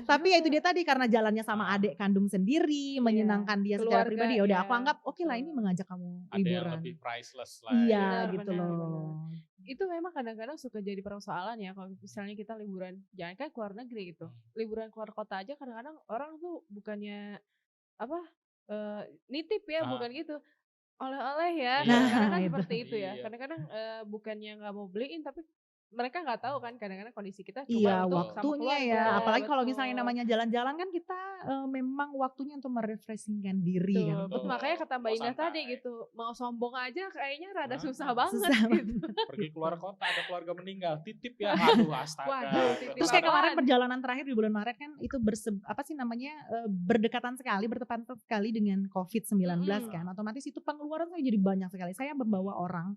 Tapi ya itu dia tadi karena jalannya sama adik kandung sendiri, menyenangkan dia secara pribadi ya udah aku anggap oke lah ini mengajak kamu liburan. Lebih priceless lah. Iya gitu loh. Itu memang kadang-kadang suka jadi persoalan ya kalau misalnya kita liburan, jangan kan keluar negeri gitu. Liburan keluar kota aja kadang-kadang orang tuh bukannya nitip ya bukan gitu. oleh-oleh ya. Iya. Kadang-kadang kan Nah, seperti itu ya. Iya. Kadang-kadang bukannya nggak mau beliin tapi mereka nggak tahu kan kadang-kadang kondisi kita Iya, cuma untuk sama waktunya ya. keluarga. Apalagi kalau Betul. misalnya namanya jalan-jalan kan kita memang waktunya untuk merefreshingkan diri kan. Betul. Makanya kata Mbak Indah tadi gitu, mau sombong aja kayaknya rada susah banget Susah gitu. Pergi keluar kota ada keluarga meninggal, titip ya. Aduh, astaga. Waduh, titip Terus kayak kemarin apaan? perjalanan terakhir di bulan Maret kan itu berdekatan sekali, bertepatan sekali dengan COVID-19 kan. Otomatis itu pengeluaran saya jadi banyak sekali. Saya membawa orang.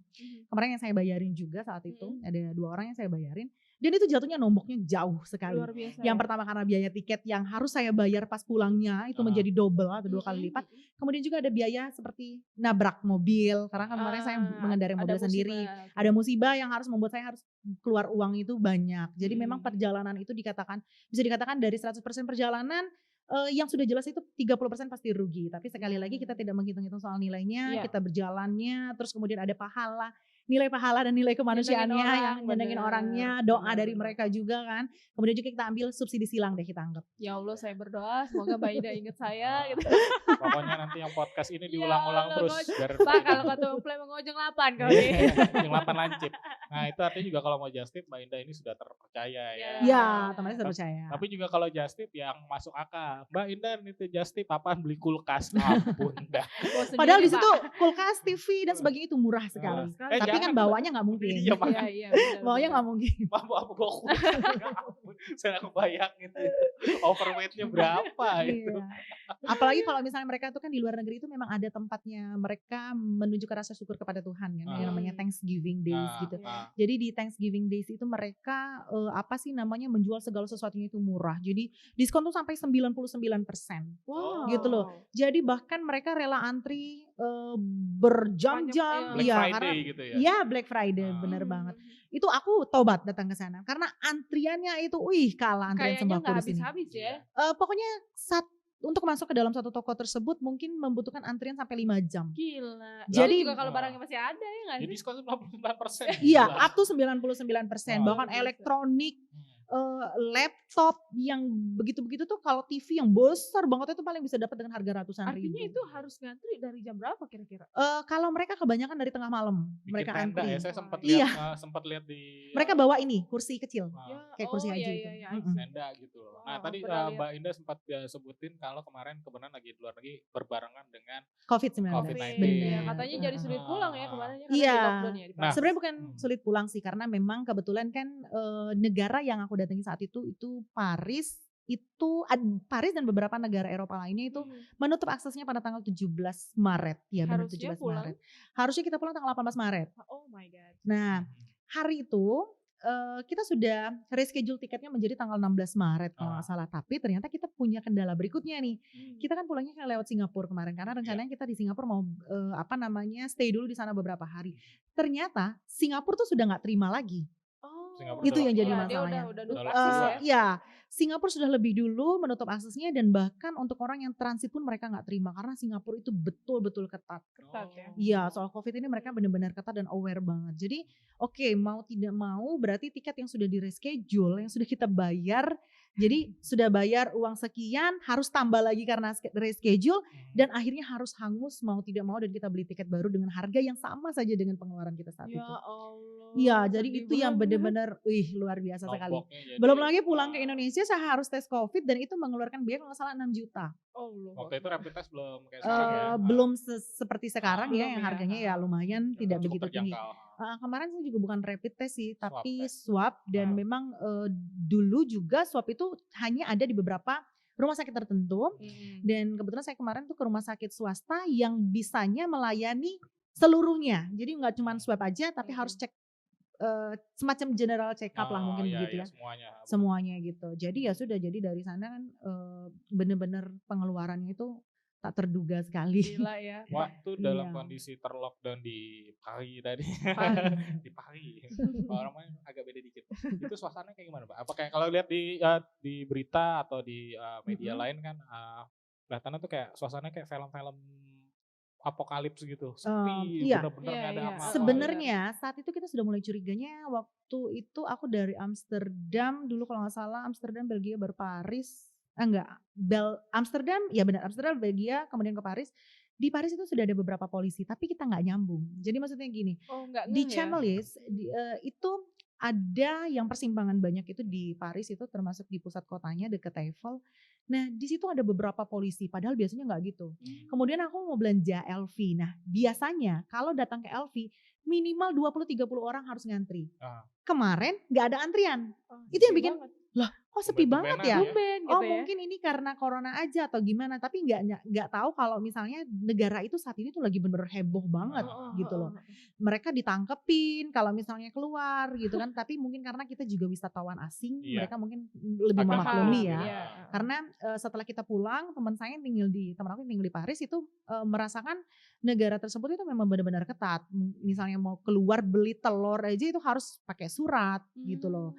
Kemarin yang saya bayarin juga saat itu, ada 2 orang yang saya bayarin. Dan itu jatuhnya nomboknya jauh sekali. Luar biasa. Yang pertama karena biaya tiket yang harus saya bayar pas pulangnya itu menjadi double atau 2 kali lipat. Kemudian juga ada biaya seperti nabrak mobil karena kemarin saya mengendarai mobil sendiri. Ada musibah yang harus membuat saya harus keluar uang itu banyak. Jadi memang perjalanan itu bisa dikatakan dari 100% perjalanan yang sudah jelas itu 30% pasti rugi. Tapi sekali lagi kita tidak menghitung-hitung soal nilainya, kita berjalannya, terus kemudian ada nilai pahala dan nilai kemanusiaannya yang nyenengin orangnya, doa dari mereka juga kan. Kemudian juga kita ambil subsidi silang deh kita anggap. Ya Allah, saya berdoa semoga Mbak Ida ingat saya gitu. Pokoknya nanti yang podcast ini diulang-ulang terus biar Pak kalau ketemu play mengojeng 8 kali. Yang 8 lancip. Nah, itu artinya juga kalau mau just tip Mbak Indah ini sudah terpercaya ya. Iya, temannya terpercaya. Tapi juga kalau just tip yang masuk akal. Mbak Indah itu just tip apaan, beli kulkas. Ampun dah. Padahal di situ kulkas, TV dan sebagainya itu murah sekali. Tapi kan bawanya nggak mungkin. Iya, bawanya nggak mungkin. Apa bawa kulkas. Saya nggak kebayang gitu. Overweightnya berapa itu. Apalagi kalau misalnya mereka itu kan di luar negeri itu memang ada tempatnya mereka menunjukkan rasa syukur kepada Tuhan kan. Yang namanya Thanksgiving Days gitu. Jadi di Thanksgiving Days itu mereka menjual segala sesuatunya itu murah. Jadi diskon tuh sampai 99%. Wow. Gitu loh. Jadi bahkan mereka rela antri berjam-jam. Black Friday gitu ya. Iya, Black Friday, bener banget. Itu aku tobat datang ke sana karena antriannya itu kalah antrian sembako di sini. Kayaknya habis ya. Pokoknya untuk masuk ke dalam satu toko tersebut mungkin membutuhkan antrian sampai 5 jam. Gila. Jadi juga kalau barangnya masih ada ya nggak sih? Jadi diskon 99%. Iya, up to 99%. Bahkan elektronik, laptop yang begitu-begitu tuh kalau TV yang besar banget itu paling bisa dapat dengan harga ratusan ribu. Artinya itu harus ngantri dari jam berapa kira-kira? Kalau mereka kebanyakan dari tengah malam. Bikin mereka tenda antri. ya, saya sempat lihat di. Mereka bawa ini kursi kecil, kayak kursi haji iya, itu. iya. Tenda gitu loh. Nah tadi Mbak Indah sempat sebutin kalau kemarin kebetulan lagi di luar negeri berbarengan dengan COVID-19. Benar. Katanya jadi sulit pulang ya kemarin. Iya. Nah, sebenarnya bukan sulit pulang sih karena memang kebetulan kan negara yang aku datangi saat itu Paris. Paris dan beberapa negara Eropa lainnya itu menutup aksesnya pada tanggal 17 Maret. Ya benar 17 Maret. Harusnya kita pulang tanggal 18 Maret. Oh my god. Nah, hari itu kita sudah reschedule tiketnya menjadi tanggal 16 Maret kalau nggak salah. Tapi ternyata kita punya kendala berikutnya nih. Kita kan pulangnya lewat Singapura kemarin karena rencananya kita di Singapura mau stay dulu di sana beberapa hari. Ternyata Singapura tuh sudah nggak terima lagi. Itu yang jadi masalahnya. Iya, Singapura sudah lebih dulu menutup aksesnya dan bahkan untuk orang yang transit pun mereka nggak terima karena Singapura itu betul-betul ketat. Ya. Iya, soal COVID ini mereka benar-benar ketat dan aware banget. Jadi mau tidak mau berarti tiket yang sudah di reschedule, yang sudah kita bayar, jadi sudah bayar uang sekian harus tambah lagi karena reschedule dan akhirnya harus hangus mau tidak mau dan kita beli tiket baru dengan harga yang sama saja dengan pengeluaran kita saat itu. Ya Allah. Iya, jadi itu yang benar-benar luar biasa sekali. Belum lagi pulang ke Indonesia saya harus tes COVID dan itu mengeluarkan biaya kalau nggak salah 6 juta. Waktu itu rapid test belum kayak sekarang ya? Belum seperti sekarang ya yang harganya ya lumayan tidak begitu tinggi. Kemarin saya juga bukan rapid test sih, tapi swab dan memang dulu juga swab itu hanya ada di beberapa rumah sakit tertentu dan kebetulan saya kemarin tuh ke rumah sakit swasta yang bisanya melayani seluruhnya. Jadi nggak cuma swab aja tapi harus cek semacam general check up lah mungkin begitu ya. Semuanya gitu. Jadi ya sudah, jadi dari sana kan bener-bener pengeluarannya itu tak terduga sekali. Gila ya. Waktu dalam kondisi terlockdown di Paris tadi. Di Paris. Orang agak beda dikit. Itu suasananya kayak gimana Pak? Apa kayak kalau lihat di berita atau di media lain kan kelihatannya tuh kayak suasananya kayak film-film apokalips gitu, sepi, bener-bener gak ada apa-apa. Sebenarnya saat itu kita sudah mulai curiganya waktu itu aku dari Amsterdam dulu kalau nggak salah, Amsterdam, Belgia, baru Paris. Amsterdam, ya benar Amsterdam, Belgia, kemudian ke Paris. Di Paris itu sudah ada beberapa polisi, tapi kita nggak nyambung. Jadi maksudnya gini, di Champs-Élysées itu ada yang persimpangan banyak itu di Paris itu, termasuk di pusat kotanya dekat Eiffel. Nah di situ ada beberapa polisi, padahal biasanya nggak gitu. Kemudian aku mau belanja LV. Nah biasanya kalau datang ke LV minimal 20-30 orang harus ngantri. Kemarin nggak ada antrian. Itu yang bikin lah kok sepi banget ya. Oh mungkin ini karena corona aja atau gimana, tapi nggak tahu kalau misalnya negara itu saat ini tuh lagi bener-bener heboh banget gitu loh. Mereka ditangkepin kalau misalnya keluar gitu kan, tapi mungkin karena kita juga wisatawan asing, mereka mungkin lebih memaklumi ya. Karena setelah kita pulang, teman aku yang tinggal di Paris itu merasakan negara tersebut itu memang benar-benar ketat. Misalnya mau keluar beli telur aja itu harus pakai surat gitu loh.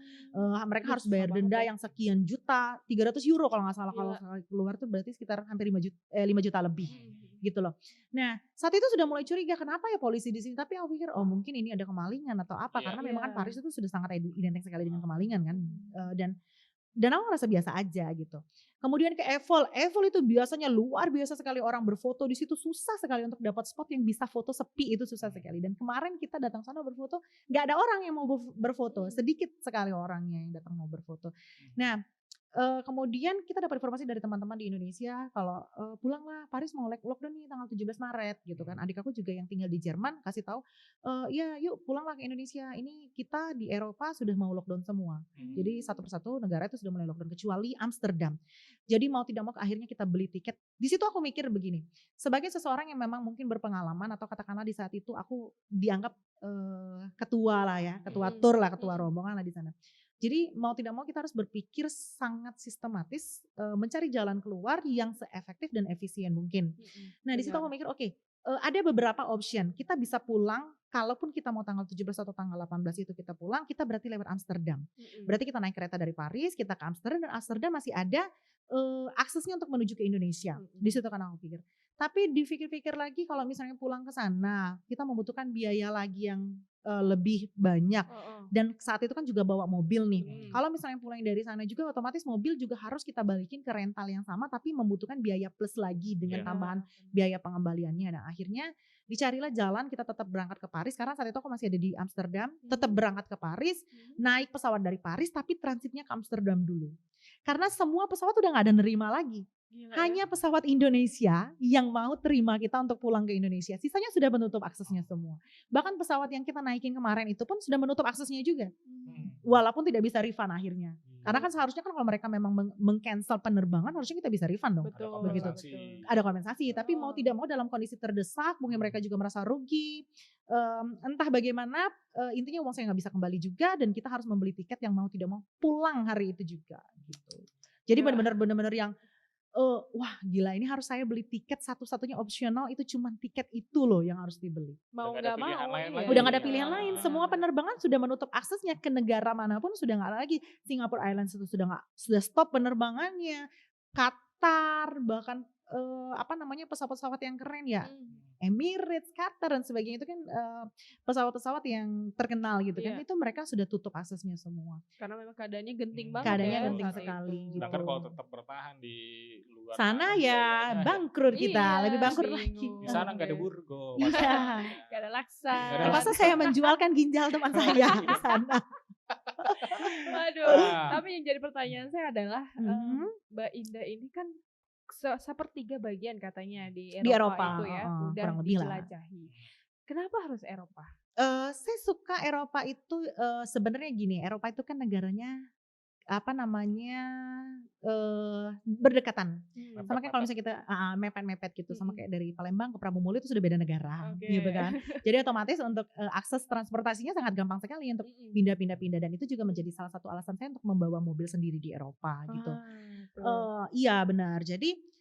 Mereka harus bayar denda yang sekian juta, 300 euro kalau nggak salah. Kalau keluar tuh berarti sekitar hampir 5 juta lebih gitu loh. Nah saat itu sudah mulai curiga kenapa ya polisi di sini, tapi aku pikir oh mungkin ini ada kemalingan atau apa, karena memang kan Paris itu sudah sangat identik sekali dengan kemalingan kan. Dan aku ngerasa biasa aja gitu. Kemudian ke Eiffel itu biasanya luar biasa sekali orang berfoto di situ, susah sekali untuk dapat spot yang bisa foto sepi, itu susah sekali. Dan kemarin kita datang sana berfoto, nggak ada orang yang mau berfoto, sedikit sekali orangnya yang datang mau berfoto. Nah kemudian kita dapat informasi dari teman-teman di Indonesia kalau pulanglah, Paris mau lockdown nih tanggal 17 Maret gitu kan. Adik aku juga yang tinggal di Jerman kasih tahu, ya yuk pulanglah ke Indonesia, ini kita di Eropa sudah mau lockdown semua. Jadi satu persatu negara itu sudah mulai lockdown kecuali Amsterdam. Jadi mau tidak mau akhirnya kita beli tiket. Di situ aku mikir begini, sebagai seseorang yang memang mungkin berpengalaman atau katakanlah di saat itu aku dianggap ketua lah ya, ketua tour lah, ketua rombongan lah di sana. Jadi mau tidak mau kita harus berpikir sangat sistematis, mencari jalan keluar yang seefektif dan efisien mungkin. Nah di situ aku mikir oke, ada beberapa option. Kita bisa pulang, kalaupun kita mau tanggal 17 atau tanggal 18 itu kita pulang, kita berarti lewat Amsterdam. Berarti kita naik kereta dari Paris, kita ke Amsterdam, dan Amsterdam masih ada aksesnya untuk menuju ke Indonesia. Di situ kan aku pikir. Tapi dipikir-pikir lagi kalau misalnya pulang ke sana, kita membutuhkan biaya lagi yang lebih banyak. Dan saat itu kan juga bawa mobil nih. Kalau misalnya pulang dari sana juga otomatis mobil juga harus kita balikin ke rental yang sama, tapi membutuhkan biaya plus lagi dengan tambahan biaya pengembaliannya. Nah akhirnya dicarilah jalan kita tetap berangkat ke Paris, karena saat itu aku masih ada di Amsterdam, tetap berangkat ke Paris, naik pesawat dari Paris tapi transitnya ke Amsterdam dulu. Karena semua pesawat udah gak ada nerima lagi. Hanya pesawat Indonesia yang mau terima kita untuk pulang ke Indonesia. Sisanya sudah menutup aksesnya semua. Bahkan pesawat yang kita naikin kemarin itu pun sudah menutup aksesnya juga. Walaupun tidak bisa refund akhirnya. Karena kan seharusnya kan kalau mereka memang meng-cancel penerbangan harusnya kita bisa refund dong. Begitu. Ada kompensasi. Tapi mau tidak mau dalam kondisi terdesak, mungkin mereka juga merasa rugi. Entah bagaimana, intinya uang saya gak bisa kembali juga, dan kita harus membeli tiket yang mau tidak mau pulang hari itu juga. Gitu. Jadi benar-benar yang wah gila, ini harus saya beli tiket, satu-satunya opsional itu cuma tiket itu loh yang harus dibeli. Mau nggak mau, udah nggak ada pilihan lain. Semua penerbangan sudah menutup aksesnya ke negara manapun, sudah nggak lagi. Singapore Airlines itu sudah stop penerbangannya. Qatar, bahkan pesawat-pesawat yang keren ya, Emirates, Qatar dan sebagainya itu kan pesawat-pesawat yang terkenal gitu kan, itu mereka sudah tutup aksesnya semua. Karena memang keadaannya genting banget. Keadaannya genting sekali. Gitu. Sedangkan kalau tetap bertahan di luar sana ya bangkrut kita, lebih bangkrut lagi. Di sana nggak ada burgo, nggak ada laksa. Masa saya menjualkan ginjal teman saya di sana. Waduh, tapi yang jadi pertanyaan saya adalah Mbak Indah ini kan sepertiga bagian katanya di Eropa itu ya, udah dijelajahi. Kenapa harus Eropa? Saya suka Eropa itu sebenarnya gini, Eropa itu kan negaranya berdekatan. Sama kayak kalau misalnya kita mepet-mepet gitu, sama kayak dari Palembang ke Prabu Mulyo itu sudah beda negara, gitu kan. Jadi otomatis untuk akses transportasinya sangat gampang sekali untuk pindah-pindah, dan itu juga menjadi salah satu alasan saya untuk membawa mobil sendiri di Eropa gitu. Iya benar. Jadi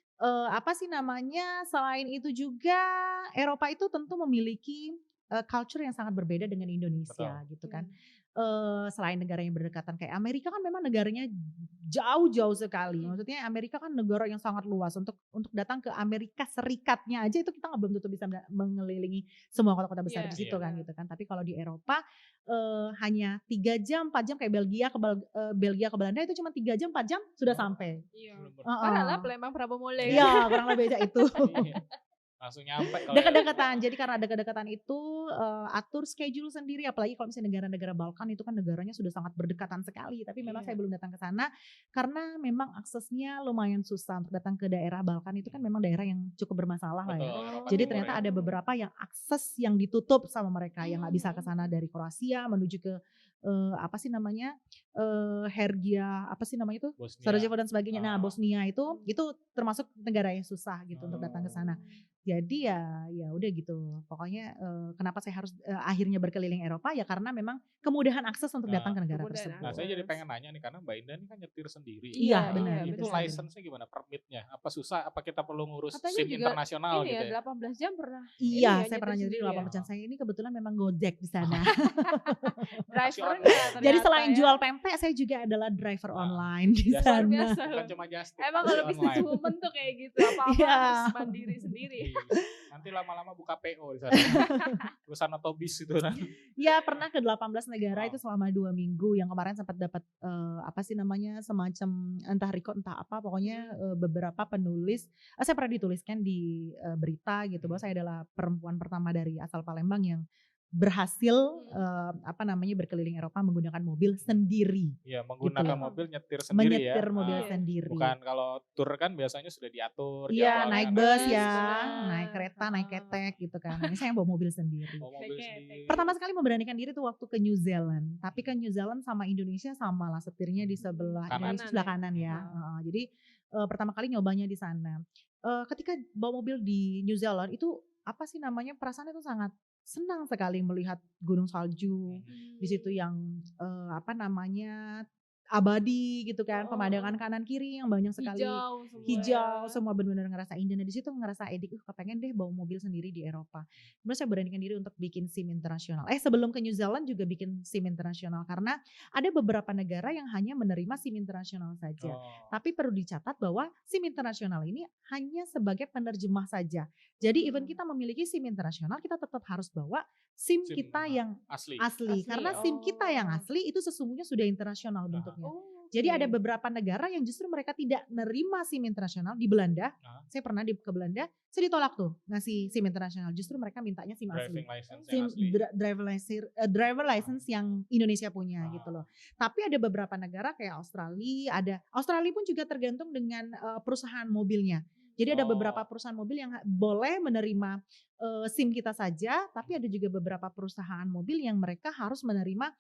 selain itu juga Eropa itu tentu memiliki culture yang sangat berbeda dengan Indonesia. Betul. Gitu kan. Selain negara yang berdekatan kayak Amerika kan memang negaranya jauh-jauh sekali. Maksudnya Amerika kan negara yang sangat luas. Untuk datang ke Amerika Serikatnya aja itu kita belum tentu bisa mengelilingi semua kota-kota besar di situ kan gitu kan. Tapi kalau di Eropa hanya 3 jam, 4 jam kayak Belgia ke Belanda itu cuma 3 jam, 4 jam sudah sampai. Iya. Parahlah Palembang Prabu Mulyo. Iya, kurang lebih aja itu. Langsung nyampe. Deket-deketan. Jadi karena deket-deketan itu atur schedule sendiri. Apalagi kalau misalnya negara-negara Balkan itu kan negaranya sudah sangat berdekatan sekali. Tapi memang saya belum datang ke sana karena memang aksesnya lumayan susah untuk datang ke daerah Balkan itu kan memang daerah yang cukup bermasalah lah ya. Jadi ternyata ada beberapa yang akses yang ditutup sama mereka yang nggak bisa ke sana dari Kroasia menuju ke apa sih namanya Hergia apa sih namanya itu Sarajevo dan sebagainya. Nah Bosnia itu termasuk negara yang susah gitu untuk datang ke sana. Jadi ya udah gitu. Pokoknya kenapa saya harus akhirnya berkeliling Eropa ya karena memang kemudahan akses untuk datang ke negara tersebut. Nah saya jadi pengen nanya nih karena Mbak Indah ini kan nyetir sendiri. Iya benar. Itu license-nya gimana? Permitnya? Apa susah? Apa kita perlu ngurus SIM internasional gitu ya? 18 jam pernah. Iya saya pernah nyetir 18 jam. Saya ini kebetulan memang Gojek di sana. Jadi selain jual pempek saya juga adalah driver online di sana. Bukan cuma just tip. Emang kalau bisnis woman tuh kayak gitu. Apa-apa harus mandiri sendiri. Nanti lama-lama buka PO di sana. Perusahaan otobis itu kan. Ya pernah ke 18 negara itu selama 2 minggu. Yang kemarin sempat dapat apa sih namanya semacam entah record entah apa. Pokoknya beberapa penulis. Saya pernah dituliskan di berita gitu bahwa saya adalah perempuan pertama dari asal Palembang yang berhasil berkeliling Eropa menggunakan mobil sendiri. Iya, menggunakan mobil nyetir sendiri ya. Menyetir mobil sendiri. Bukan kalau tur kan biasanya sudah diatur. Iya, naik bus ya, naik kereta, naik ketek gitu kan. Ini saya bawa mobil sendiri. Pertama sekali memberanikan diri tuh waktu ke New Zealand. Tapi ke New Zealand sama Indonesia sama lah, setirnya di sebelah kanan ya. Jadi pertama kali nyobanya di sana. Ketika bawa mobil di New Zealand itu apa sih namanya perasaannya tuh sangat senang sekali melihat gunung salju di situ yang abadi gitu kan, pemandangan kanan kiri yang banyak sekali hijau semua benar-benar ngerasa indah. Di situ ngerasa kepengen deh bawa mobil sendiri di Eropa. Kemudian saya beranikan diri untuk bikin SIM internasional. Sebelum ke New Zealand juga bikin SIM internasional karena ada beberapa negara yang hanya menerima SIM internasional saja. Tapi perlu dicatat bahwa SIM internasional ini hanya sebagai penerjemah saja. Jadi even kita memiliki SIM internasional, kita tetap harus bawa SIM kita yang asli. Karena SIM kita yang asli itu sesungguhnya sudah internasional bentuknya. Jadi ada beberapa negara yang justru mereka tidak nerima SIM internasional. Di Belanda, saya pernah ke Belanda, saya ditolak tuh ngasih SIM internasional. Justru mereka mintanya SIM asli. SIM driver license yang Indonesia punya gitu loh. Tapi ada beberapa negara kayak Australia pun juga tergantung dengan perusahaan mobilnya. Jadi ada beberapa perusahaan mobil yang boleh menerima SIM kita saja, tapi ada juga beberapa perusahaan mobil yang mereka harus menerima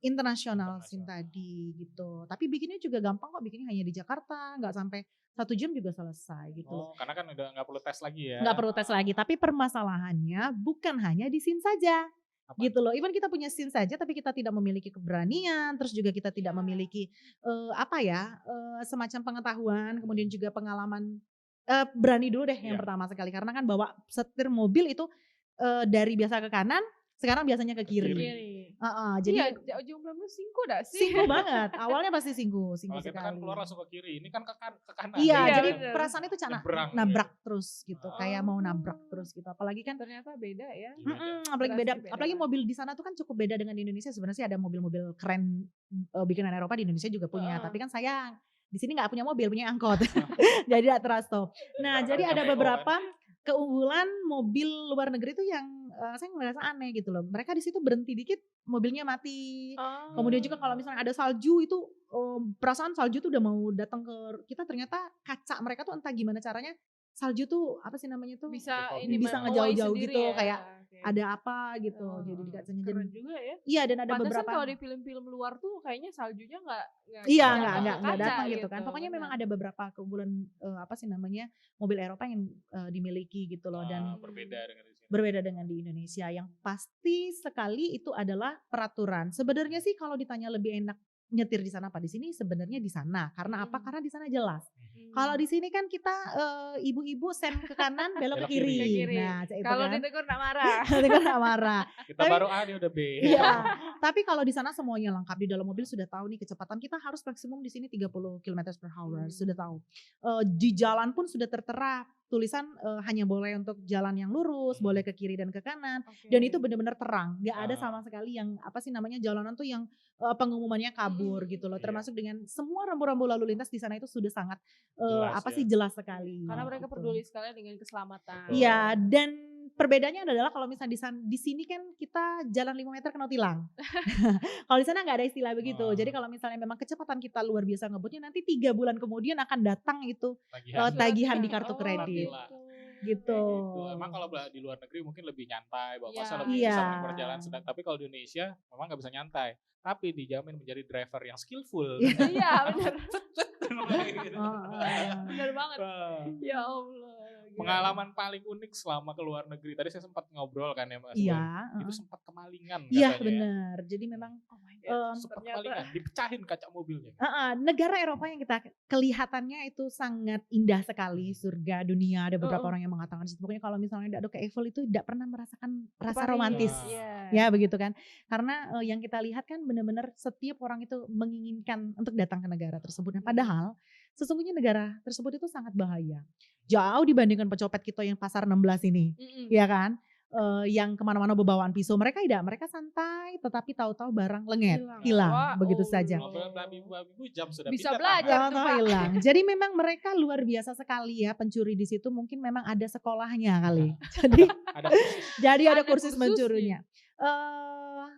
internasional SIM tadi gitu. Tapi bikinnya juga gampang kok, bikinnya hanya di Jakarta, nggak sampai 1 jam juga selesai gitu. Karena kan udah nggak perlu tes lagi ya. Nggak perlu tes lagi, tapi permasalahannya bukan hanya di SIM saja. Gitu loh, even kita punya SIM saja tapi kita tidak memiliki keberanian, terus juga kita tidak memiliki semacam pengetahuan, kemudian juga pengalaman berani dulu deh yang pertama sekali karena kan bawa setir mobil itu dari biasa ke kanan sekarang biasanya ke kiri. Jadi jomblo singku dah sih. Singku banget. Awalnya pasti singku sekali. Kita kan keluar langsung ke kiri. Ini kan ke kanan. Iya, jadi perasaan itu nabrak terus gitu. Kayak mau nabrak terus gitu. Apalagi kan ternyata beda ya. Apalagi mobil di sana tuh kan cukup beda dengan di Indonesia. Sebenarnya sih ada mobil-mobil keren bikinan Eropa di Indonesia juga punya. Tapi kan saya di sini nggak punya mobil, punya angkot. Jadi tidak terastop. Nah, jadi ada beberapa keunggulan mobil luar negeri itu yang saya ngerasa aneh gitu loh. Mereka di situ berhenti dikit mobilnya mati. Kemudian juga kalau misalnya ada salju itu perasaan salju tuh udah mau datang ke kita, ternyata kaca mereka tuh entah gimana caranya salju tuh apa sih namanya tuh bisa ngejauh-jauh gitu ya? Kayak ada apa gitu. Jadi di kacanya keren juga ya. Iya, dan ada beberapa kalau di film-film luar tuh kayaknya saljunya nggak datang gitu kan. Pokoknya memang ada beberapa keunggulan mobil Eropa yang dimiliki gitu loh dan berbeda dengan di Indonesia. Yang pasti sekali itu adalah peraturan. Sebenarnya sih kalau ditanya lebih enak nyetir di sana apa di sini, sebenarnya di sana. Karena apa? Karena di sana jelas. Kalau di sini kan kita ibu-ibu sen ke kanan belok ke kiri. Nah, kalau ditegur enggak marah. Ditegur enggak marah. Kita baru A, dia udah B. Iya. Tapi kalau di sana semuanya lengkap. Di dalam mobil sudah tahu nih kecepatan kita harus maksimum di sini 30 km/h. Sudah tahu. Di jalan pun sudah tertera tulisan hanya boleh untuk jalan yang lurus, boleh ke kiri dan ke kanan, dan itu benar-benar terang, nggak ada sama sekali yang apa sih namanya jalanan tuh yang pengumumannya kabur gitu loh, termasuk dengan semua rambu-rambu lalu lintas di sana itu sudah sangat jelas sekali. Karena mereka peduli sekali dengan keselamatan. Iya, dan perbedaannya adalah kalau misalnya di sini kan kita jalan 5 meter kena tilang. Kalau di sana nggak ada istilah begitu. Jadi kalau misalnya memang kecepatan kita luar biasa ngebutnya, nanti 3 bulan kemudian akan datang itu tagihan di kartu kredit. Gitu. Emang kalau di luar negeri mungkin lebih nyantai, bapak lebih bisa berjalan sedang. Tapi kalau di Indonesia memang nggak bisa nyantai. Tapi dijamin menjadi driver yang skillful. Iya benar. Benar banget. Ya Allah. Pengalaman paling unik selama ke luar negeri. Tadi saya sempat ngobrol kan ya Mas. Iya. Itu sempat kemalingan katanya. Iya benar. Jadi memang sempat kemalingan, dipecahin kaca mobilnya. Negara Eropa yang kita kelihatannya itu sangat indah sekali, surga dunia. Ada beberapa orang yang mengatakan pokoknya kalau misalnya tidak ke Eiffel itu tidak pernah merasakan rasa romantis. Ya begitu kan. Karena yang kita lihat kan benar-benar setiap orang itu menginginkan untuk datang ke negara tersebut. Padahal sesungguhnya negara tersebut itu sangat bahaya. Jauh dibandingkan pecopet kita yang pasar 16 ini, ya kan? Yang kemana-mana bawaan pisau, mereka tidak, mereka santai, tetapi tahu-tahu barang lengket, hilang, begitu saja. Jam sudah bisa belajar hilang. Jadi memang mereka luar biasa sekali ya pencuri di situ. Mungkin memang ada sekolahnya kali. Jadi ada kursus mencurinya.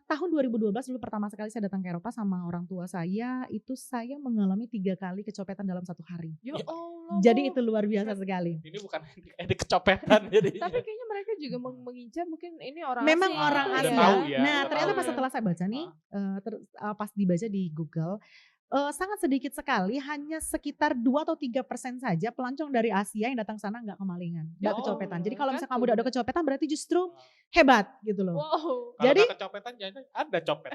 Tahun 2012 dulu pertama sekali saya datang ke Eropa sama orang tua saya, itu saya mengalami 3 kali kecopetan dalam 1 hari. Ya Allah. Jadi itu luar biasa sekali. Ini bukan kecopetan jadi. Tapi kayaknya mereka juga mengincar mungkin ini orang memang asing. Orang asing. Ya, nah ternyata pas setelah saya baca nih, pas dibaca di Google, sangat sedikit sekali, hanya sekitar 2 atau 3% saja pelancong dari Asia yang datang sana nggak kemalingan, nggak kecopetan. Jadi kalau misalnya kamu udah ada kecopetan berarti justru hebat gitu loh. Jadi kecopetan ada copet.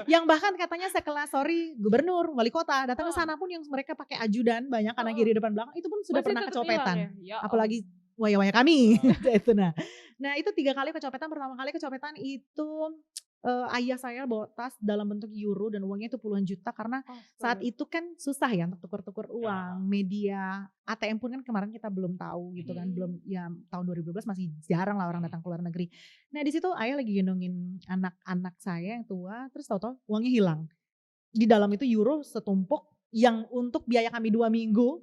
Yang bahkan katanya sekelas gubernur, wali kota datang ke sana pun yang mereka pakai ajudan banyak kanan kiri depan belakang itu pun sudah pernah kecopetan. Apalagi waya-waya kami. Itu nah itu 3 kali kecopetan. Pertama kali kecopetan itu ayah saya bawa tas dalam bentuk euro dan uangnya itu puluhan juta karena saat itu kan susah ya untuk tukur-tukur uang, media ATM pun kan kemarin kita belum tahu gitu kan, belum ya tahun 2012 masih jarang lah orang datang ke luar negeri. Nah di situ ayah lagi gendongin anak-anak saya yang tua, terus tahu-tahu uangnya hilang. Di dalam itu euro setumpuk yang untuk biaya kami 2 minggu,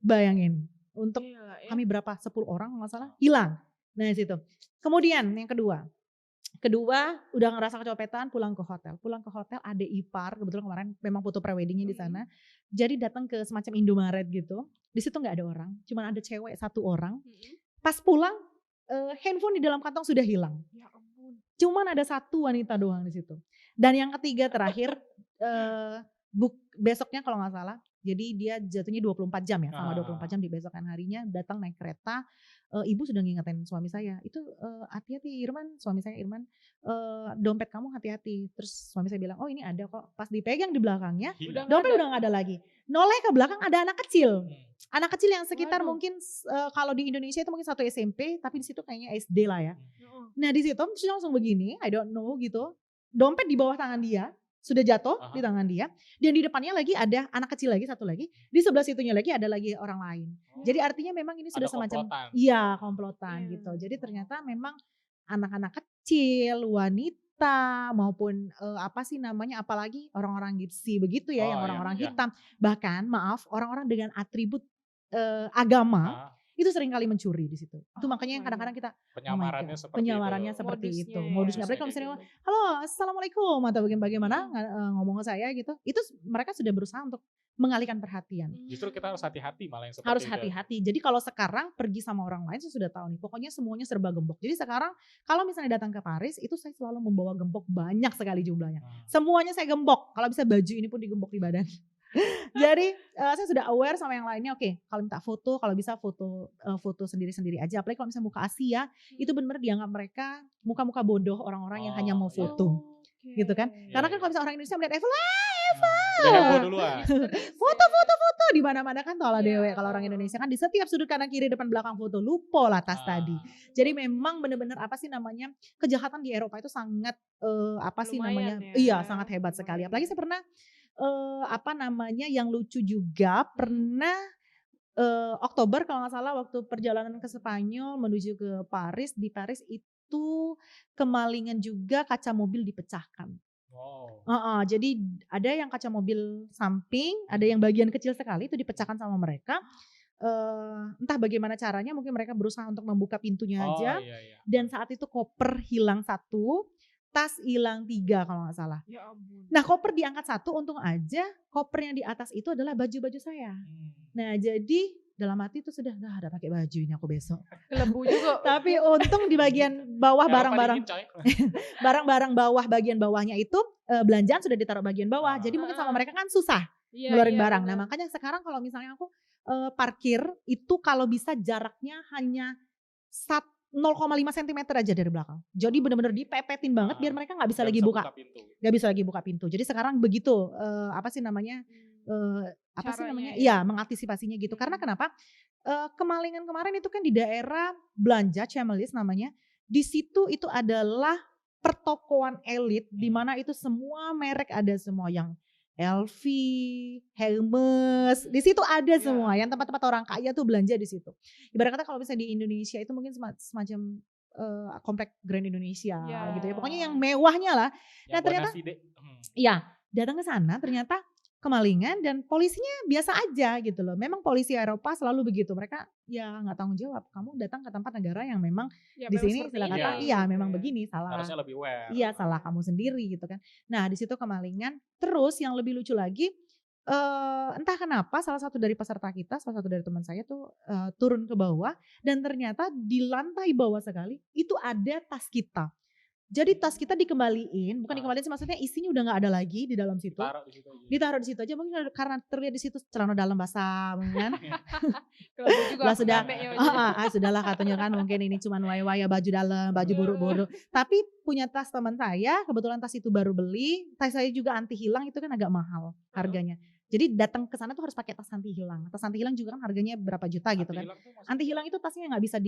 bayangin untuk kami berapa 10 orang nggak salah hilang. Nah di situ. Kemudian yang kedua udah ngerasa kecopetan, pulang ke hotel ada ipar, kebetulan kemarin memang foto preweddingnya di sana. Jadi datang ke semacam Indomaret gitu, di situ nggak ada orang, cuma ada cewek 1 orang. Pas pulang handphone di dalam kantong sudah hilang. Ya ampun. Cuman ada 1 wanita doang di situ. Dan yang ketiga terakhir besoknya kalau nggak salah, jadi dia jatuhnya 24 jam ya, sama 24 jam di besokan harinya datang naik kereta. Ibu sudah ngingetin suami saya, itu hati-hati Irman, suami saya Irman, dompet kamu hati-hati. Terus suami saya bilang, oh ini ada kok. Pas dipegang di belakangnya, dompet udah gak ada lagi. Noleh ke belakang ada anak kecil. Anak kecil yang sekitar mungkin kalau di Indonesia itu mungkin 1 SMP, tapi di situ kayaknya SD lah ya. Nah di situ terus langsung begini, I don't know gitu. Dompet di bawah tangan dia. Sudah jatuh di tangan dia, dan di depannya lagi ada anak kecil lagi 1 lagi, di sebelah situnya lagi ada lagi orang lain. Jadi artinya memang ini sudah semacam komplotan gitu. Jadi ternyata memang anak-anak kecil, wanita maupun apalagi orang-orang gipsi begitu ya, yang orang-orang hitam, bahkan orang-orang dengan atribut agama. Itu sering kali mencuri di situ. Itu makanya yang kadang-kadang kita penyamarannya seperti itu. Modusnya apalagi kalau misalnya halo assalamualaikum atau bagaimana ngomong ke saya gitu. Itu mereka sudah berusaha untuk mengalihkan perhatian. Justru kita harus hati-hati malah yang seperti harus hati-hati. Jadi kalau sekarang pergi sama orang lain saya sudah tahu nih. Pokoknya semuanya serba gembok. Jadi sekarang kalau misalnya datang ke Paris itu saya selalu membawa gembok banyak sekali jumlahnya. Semuanya saya gembok. Kalau bisa baju ini pun digembok di badan. Jadi saya sudah aware sama yang lainnya. Oke, kalau minta foto, kalau bisa foto sendiri-sendiri aja. Apalagi kalau misalnya muka Asia, itu benar-benar dianggap mereka muka-muka bodoh orang-orang yang hanya mau foto, gitu kan? Karena kan kalau misalnya orang Indonesia melihat Eiffel, foto di mana-mana kan tolak dewe. Kalau orang Indonesia kan di setiap sudut kanan kiri depan belakang foto, lupa lah tas tadi. Jadi memang benar-benar kejahatan di Eropa itu sangat sangat hebat sekali. Apalagi saya pernah yang lucu juga pernah Oktober kalau nggak salah waktu perjalanan ke Spanyol menuju ke Paris, di Paris itu kemalingan juga kaca mobil dipecahkan. Wow. Jadi ada yang kaca mobil samping, ada yang bagian kecil sekali itu dipecahkan sama mereka. Entah bagaimana caranya, mungkin mereka berusaha untuk membuka pintunya aja. Iya. Dan saat itu koper hilang 1, tas hilang 3 kalau nggak salah. Ya ampun. Nah koper diangkat 1, untung aja koper yang di atas itu adalah baju-baju saya. Nah jadi dalam hati itu sudah ada pakai baju ini aku besok. Kelebu juga. Tapi untung di bagian bawah barang-barang bawah bagian bawahnya itu belanjaan sudah ditaruh bagian bawah. Jadi mungkin sama mereka kan susah ngeluarin barang. Bener. Nah makanya sekarang kalau misalnya aku parkir itu kalau bisa jaraknya hanya 0,5 cm aja dari belakang. Jadi benar-benar dipepetin banget biar mereka nggak bisa lagi buka pintu. Jadi sekarang begitu Iya, mengantisipasinya gitu. Karena kenapa? Kemalingan kemarin itu kan di daerah belanja Chamelies namanya. Di situ itu adalah pertokoan elit di mana itu semua merek ada semua, yang LV, Hermes, di situ ada semua. Yang tempat-tempat orang kaya tuh belanja di situ. Ibarat kata kalau misalnya di Indonesia itu mungkin semacam komplek Grand Indonesia gitu ya. Pokoknya yang mewahnya lah. Nah ternyata datang ke sana ternyata kemalingan dan polisinya biasa aja gitu loh. Memang polisi Eropa selalu begitu. Mereka ya nggak tanggung jawab. Kamu datang ke tempat negara yang memang di sini istilah kata memang begini, salah. Harusnya lebih aware. Iya, salah kamu sendiri gitu kan. Nah, di situ kemalingan. Terus yang lebih lucu lagi, entah kenapa salah satu dari peserta kita, salah satu dari teman saya tuh turun ke bawah dan ternyata di lantai bawah sekali itu ada tas kita. Jadi tas kita dikembaliin, bukan dikembaliin sih, maksudnya isinya udah nggak ada lagi di dalam situ. Ditaruh di situ aja mungkin karena terlihat di situ celana dalam basah kan. Lah sudahlah katanya kan, mungkin ini cuma waya-waya baju dalam, baju buruk-buruk. Tapi punya tas teman saya, kebetulan tas itu baru beli, tas saya juga anti hilang, itu kan agak mahal harganya. Jadi datang ke sana tuh harus pakai tas anti hilang. Tas anti hilang juga kan harganya berapa juta gitu kan. Anti hilang itu tasnya nggak bisa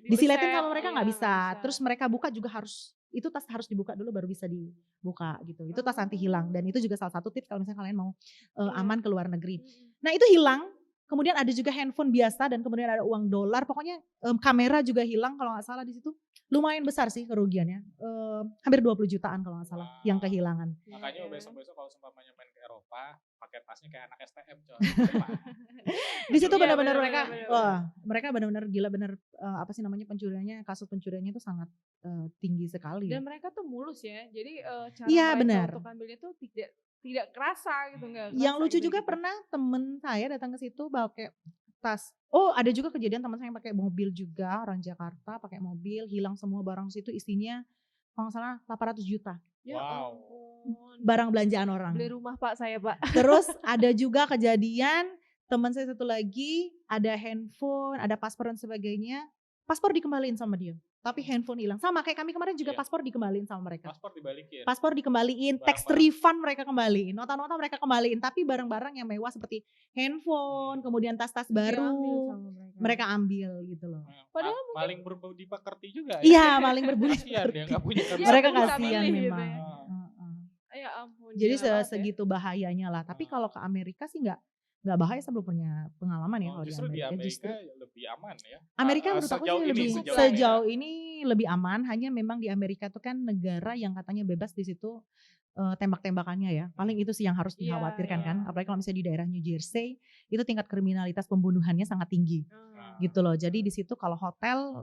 disiletin sama mereka nggak bisa. Terus mereka buka juga itu tas harus dibuka dulu baru bisa dibuka gitu. Itu tas anti hilang dan itu juga salah satu tips kalau misalnya kalian mau aman ke luar negeri. Nah itu hilang. Kemudian ada juga handphone biasa dan kemudian ada uang dolar. Pokoknya kamera juga hilang kalau nggak salah di situ. Lumayan besar sih kerugiannya. Hampir 20 jutaan kalau nggak salah yang kehilangan. Makanya besok-besok kalau seumpamanya main ke Eropa pakai tasnya kayak anak STM coy. Di situ benar-benar mereka benar-benar gila, benar pencuriannya, kasus pencuriannya itu sangat tinggi sekali. Dan mereka tuh mulus ya. Jadi cara mereka untuk ambilnya tuh tidak kerasa gitu, enggak. Yang lucu juga pernah temen saya datang ke situ bawa kayak tas. Ada juga kejadian teman saya yang pakai mobil juga, orang Jakarta pakai mobil, hilang semua barang situ, isinya kalau nggak salah 800 juta. Wow. Barang belanjaan orang. Beli rumah Pak saya, Pak. Terus ada juga kejadian teman saya satu lagi, ada handphone, ada paspor dan sebagainya. Paspor dikembaliin sama dia, tapi handphone hilang. Sama kayak kami kemarin juga paspor dikembaliin sama mereka. Paspor dikembaliin, tax refund mereka kembaliin, nota-nota mereka kembaliin. Tapi barang-barang yang mewah seperti handphone, kemudian tas-tas baru, mereka ambil gitu loh. Padahal maling berbudi pekerti juga ya. Iya, maling berbudi pekerti. Mereka kasihan memang. Ya ampun. Jadi segitu bahayanya lah. Tapi kalau ke Amerika sih nggak bahaya, saya belum punya pengalaman ya kalau di Amerika. Justru lebih aman ya. Amerika menurut aku sih sejauh ini lebih aman. Hanya memang di Amerika itu kan negara yang katanya bebas di situ tembak-tembakannya ya. Paling itu sih yang harus dikhawatirkan kan. Apalagi kalau misalnya di daerah New Jersey itu tingkat kriminalitas pembunuhannya sangat tinggi. Gitu loh. Jadi di situ kalau hotel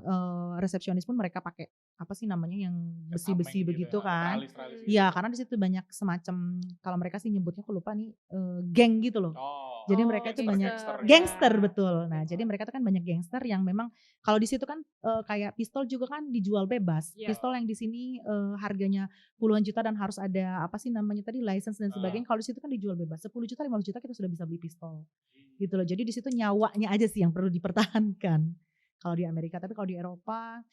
resepsionis pun mereka pakai apa sih namanya yang besi-besi begitu kan. Iya, karena di situ banyak semacam, kalau mereka sih nyebutnya aku lupa nih, geng gitu loh. Jadi mereka itu banyak gangster betul. Nah, jadi mereka itu kan banyak gangster yang memang kalau di situ kan kayak pistol juga kan dijual bebas. Pistol yang di sini harganya puluhan juta dan harus ada apa sih namanya tadi license dan sebagainya. Kalau di situ kan dijual bebas. 10 juta, 15 juta kita sudah bisa beli pistol. Gitu loh. Jadi di situ nyawanya aja sih yang perlu dipertahankan kalau di Amerika. Tapi kalau di Eropa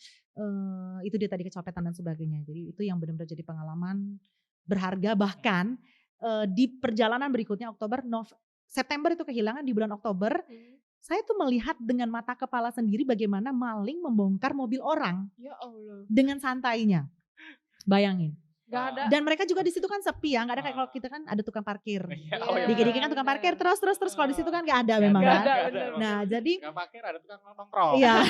itu dia tadi kecopetan dan sebagainya. Jadi itu yang benar-benar jadi pengalaman berharga. Bahkan di perjalanan berikutnya September itu kehilangan, di bulan Oktober saya tuh melihat dengan mata kepala sendiri bagaimana maling membongkar mobil orang. Ya Allah. Dengan santainya. Bayangin. Gak ada. Dan mereka juga di situ kan sepi ya, nggak ada kayak kalau kita kan ada tukang parkir. Iya, Dikit-dikit kan tukang parkir terus kalau di situ kan nggak ada memang kan. Nah jadi tukang parkir ada tukang nongkrong. Iya.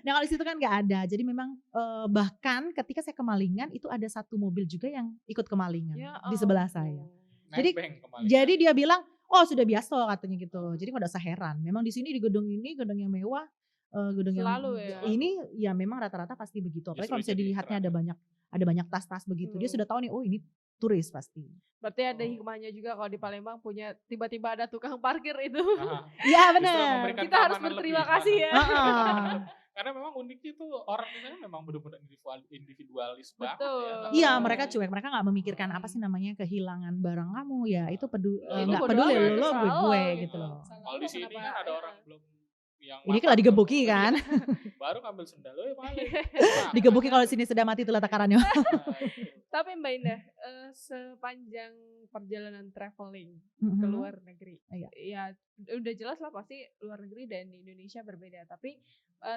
Nah kalau di situ kan nggak ada. Jadi memang bahkan ketika saya kemalingan itu ada satu mobil juga yang ikut kemalingan di sebelah saya. Jadi dia bilang, oh sudah biasa katanya gitu. Jadi nggak usah heran. Memang di sini di gedung ini gedung yang mewah, gedung selalu yang ini ya memang rata-rata pasti begitu. Apalagi kalau bisa dilihatnya ada banyak tas-tas begitu. Dia sudah tahu nih, oh ini turis pasti. Berarti ada hikmahnya juga kalau di Palembang punya tiba-tiba ada tukang parkir itu. Iya benar. Kita harus berterima kasih ya. Karena memang uniknya tuh orang di sana memang benar-benar individualis banget. Iya mereka cuek, mereka nggak memikirkan apa sih namanya kehilangan barang kamu ya itu nggak peduli lo gue gitu loh. Kalau di sini kan ada orang belum yang ini kalau digebuki kan. Baru ngambil sendal lo ya balik. Digebuki kalau sini sudah mati tuh takarannya. Tapi Mbak Indah, sepanjang perjalanan traveling ke luar negeri, ya udah jelas lah pasti luar negeri dan Indonesia berbeda. Tapi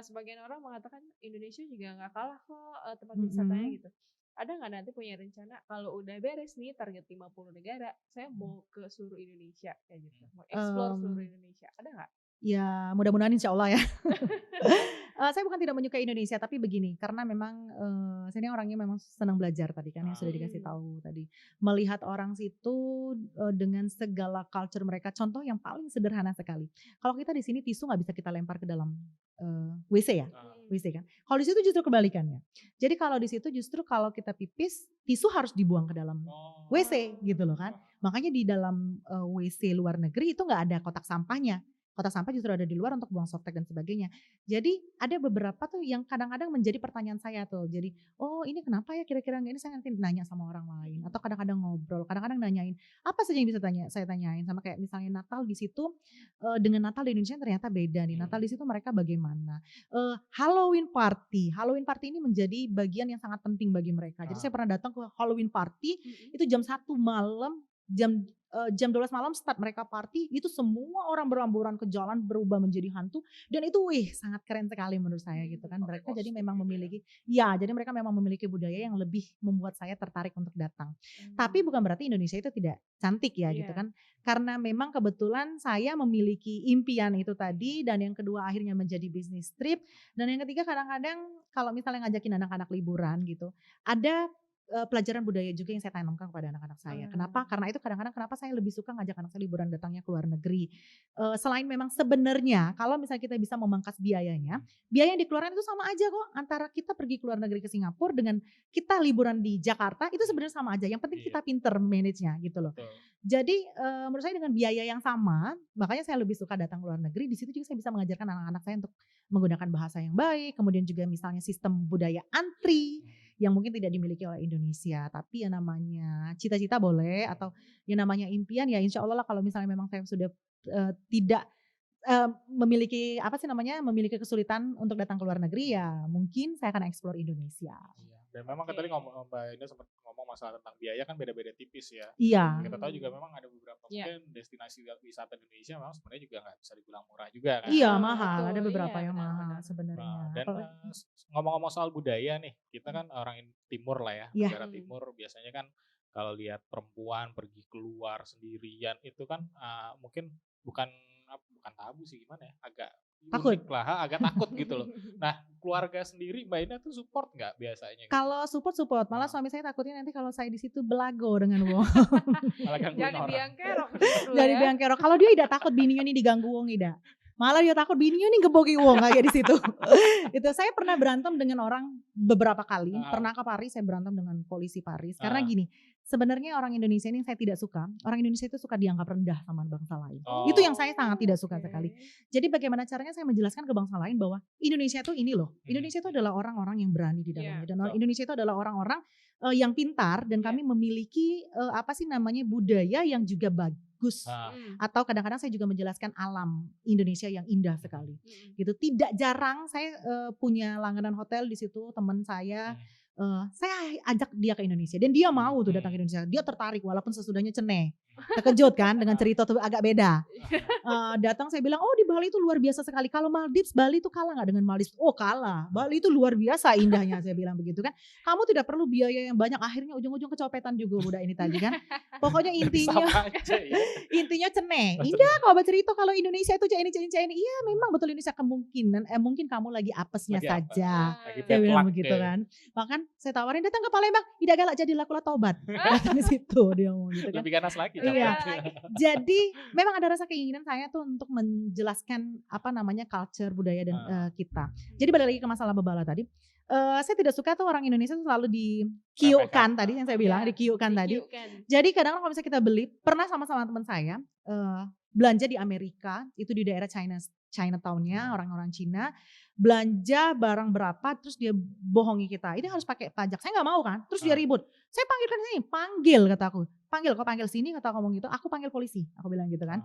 sebagian orang mengatakan Indonesia juga nggak kalah kok tempat wisatanya gitu. Ada nggak nanti punya rencana kalau udah beres nih target 50 negara, saya mau ke seluruh Indonesia kayak gitu, mau explore seluruh Indonesia, ada nggak? Ya mudah-mudahan insya Allah ya. Saya bukan tidak menyukai Indonesia tapi begini karena memang saya ini orangnya memang senang belajar tadi kan yang sudah dikasih tahu tadi, melihat orang situ dengan segala culture mereka. Contoh yang paling sederhana sekali, kalau kita di sini tisu nggak bisa kita lempar ke dalam WC ya, WC kan. Kalau di situ justru kebalikannya. Jadi kalau di situ justru kalau kita pipis tisu harus dibuang ke dalam WC gitu loh kan. Makanya di dalam WC luar negeri itu nggak ada kotak sampahnya. Kotak sampah justru ada di luar untuk buang softtek dan sebagainya. Jadi ada beberapa tuh yang kadang-kadang menjadi pertanyaan saya tuh. Jadi oh ini kenapa ya kira-kira ini, saya nanti nanya sama orang lain. Atau kadang-kadang ngobrol, kadang-kadang nanyain apa saja yang bisa saya tanyain. Sama kayak misalnya Natal di situ dengan Natal di Indonesia ternyata beda nih. Natal di situ mereka bagaimana. Halloween party ini menjadi bagian yang sangat penting bagi mereka. Jadi saya pernah datang ke Halloween party itu jam 1 malam, jam 12 malam start mereka party, itu semua orang berhamburan ke jalan berubah menjadi hantu dan itu sangat keren sekali menurut saya gitu kan. Mereka jadi memang memiliki jadi mereka memang memiliki budaya yang lebih membuat saya tertarik untuk datang. Tapi bukan berarti Indonesia itu tidak cantik ya gitu kan. Karena memang kebetulan saya memiliki impian itu tadi dan yang kedua akhirnya menjadi bisnis trip dan yang ketiga kadang-kadang kalau misalnya ngajakin anak-anak liburan gitu, ada pelajaran budaya juga yang saya tanamkan kepada anak-anak saya. Kenapa? Karena itu kadang-kadang kenapa saya lebih suka ngajak anak saya liburan datangnya ke luar negeri. Selain memang sebenarnya kalau misalnya kita bisa memangkas biaya yang dikeluarkan itu sama aja kok. Antara kita pergi ke luar negeri ke Singapura dengan kita liburan di Jakarta itu sebenarnya sama aja. Yang penting kita pinter manage-nya gitu loh. Jadi menurut saya dengan biaya yang sama, makanya saya lebih suka datang ke luar negeri. Di situ juga saya bisa mengajarkan anak-anak saya untuk menggunakan bahasa yang baik. Kemudian juga misalnya sistem budaya antri yang mungkin tidak dimiliki oleh Indonesia, tapi yang namanya cita-cita boleh atau yang namanya impian ya insya Allah lah kalau misalnya memang saya sudah tidak memiliki memiliki kesulitan untuk datang ke luar negeri ya mungkin saya akan eksplor Indonesia. Dan memang tadi Mbak Indah sempat ngomong masalah tentang biaya kan beda-beda tipis ya. Iya. Kita tahu juga memang ada beberapa mungkin destinasi wisata Indonesia memang sebenarnya juga nggak bisa dibilang murah juga kan. Iya mahal, ada beberapa yang mahal sebenarnya. Dan ngomong-ngomong soal budaya nih, kita kan orang timur lah ya, negara timur biasanya kan kalau lihat perempuan pergi keluar sendirian itu kan mungkin bukan tabu sih gimana ya, agak takut lah, agak takut gitu loh. Nah keluarga sendiri Mbak Indah tuh support nggak biasanya? Gitu? Kalau support, malah suami saya takutnya nanti kalau saya di situ belago dengan wong. Jadi biangkerok. Jadi biangkerok. Kalau dia tidak takut bininya nih diganggu wong tidak. Malah dia takut bininya nih geboki wong aja di situ. Itu saya pernah berantem dengan orang beberapa kali. Pernah ke Paris saya berantem dengan polisi Paris. Karena gini, sebenarnya orang Indonesia ini saya tidak suka. Orang Indonesia itu suka dianggap rendah sama bangsa lain. Itu yang saya sangat tidak suka sekali. Jadi bagaimana caranya saya menjelaskan ke bangsa lain bahwa Indonesia itu ini loh. Indonesia itu adalah orang-orang yang berani di dalamnya. Dan Indonesia itu adalah orang-orang yang pintar dan kami memiliki budaya yang juga bagus. Atau kadang-kadang saya juga menjelaskan alam Indonesia yang indah sekali. Gitu. Tidak jarang saya punya langganan hotel di situ, teman saya saya ajak dia ke Indonesia dan dia mau tuh datang ke Indonesia. Dia tertarik walaupun sesudahnya ceneh. Terkejut kan dengan cerita tuh agak beda. Datang saya bilang, oh di Bali itu luar biasa sekali. Kalau Maldives, Bali itu kalah nggak dengan Maldives? Oh kalah. Bali itu luar biasa indahnya, saya bilang begitu kan. Kamu tidak perlu biaya yang banyak. Akhirnya ujung-ujung kecopetan juga budak ini tadi kan. Pokoknya intinya ceneh. Indah kalau bercerita kalau Indonesia itu ini. Iya memang betul Indonesia kemungkinan. Mungkin kamu lagi apesnya saja. Saya bilang begitu kan. Bahkan saya tawarin datang ke Palembang. Tidak galak jadi lakulah tobat. Datang ke situ dia ngomong gitu kan. Lebih ganas lagi. Iya. Jadi memang ada rasa keinginan saya tuh untuk menjelaskan culture budaya dan kita. Jadi balik lagi ke masalah bebala tadi. Saya tidak suka tuh orang Indonesia tuh selalu dikiukan tadi yang saya bilang, dikiukan tadi. Jadi kadang kalau misalnya kita beli, pernah sama-sama teman saya belanja di Amerika, itu di daerah Chinatown-nya, orang-orang Cina, belanja barang berapa, terus dia bohongi kita, ini harus pakai pajak, saya gak mau kan, terus dia ribut, saya panggilkan sini, panggil kata aku, kau panggil sini, kata aku ngomong gitu, aku panggil polisi, aku bilang gitu kan.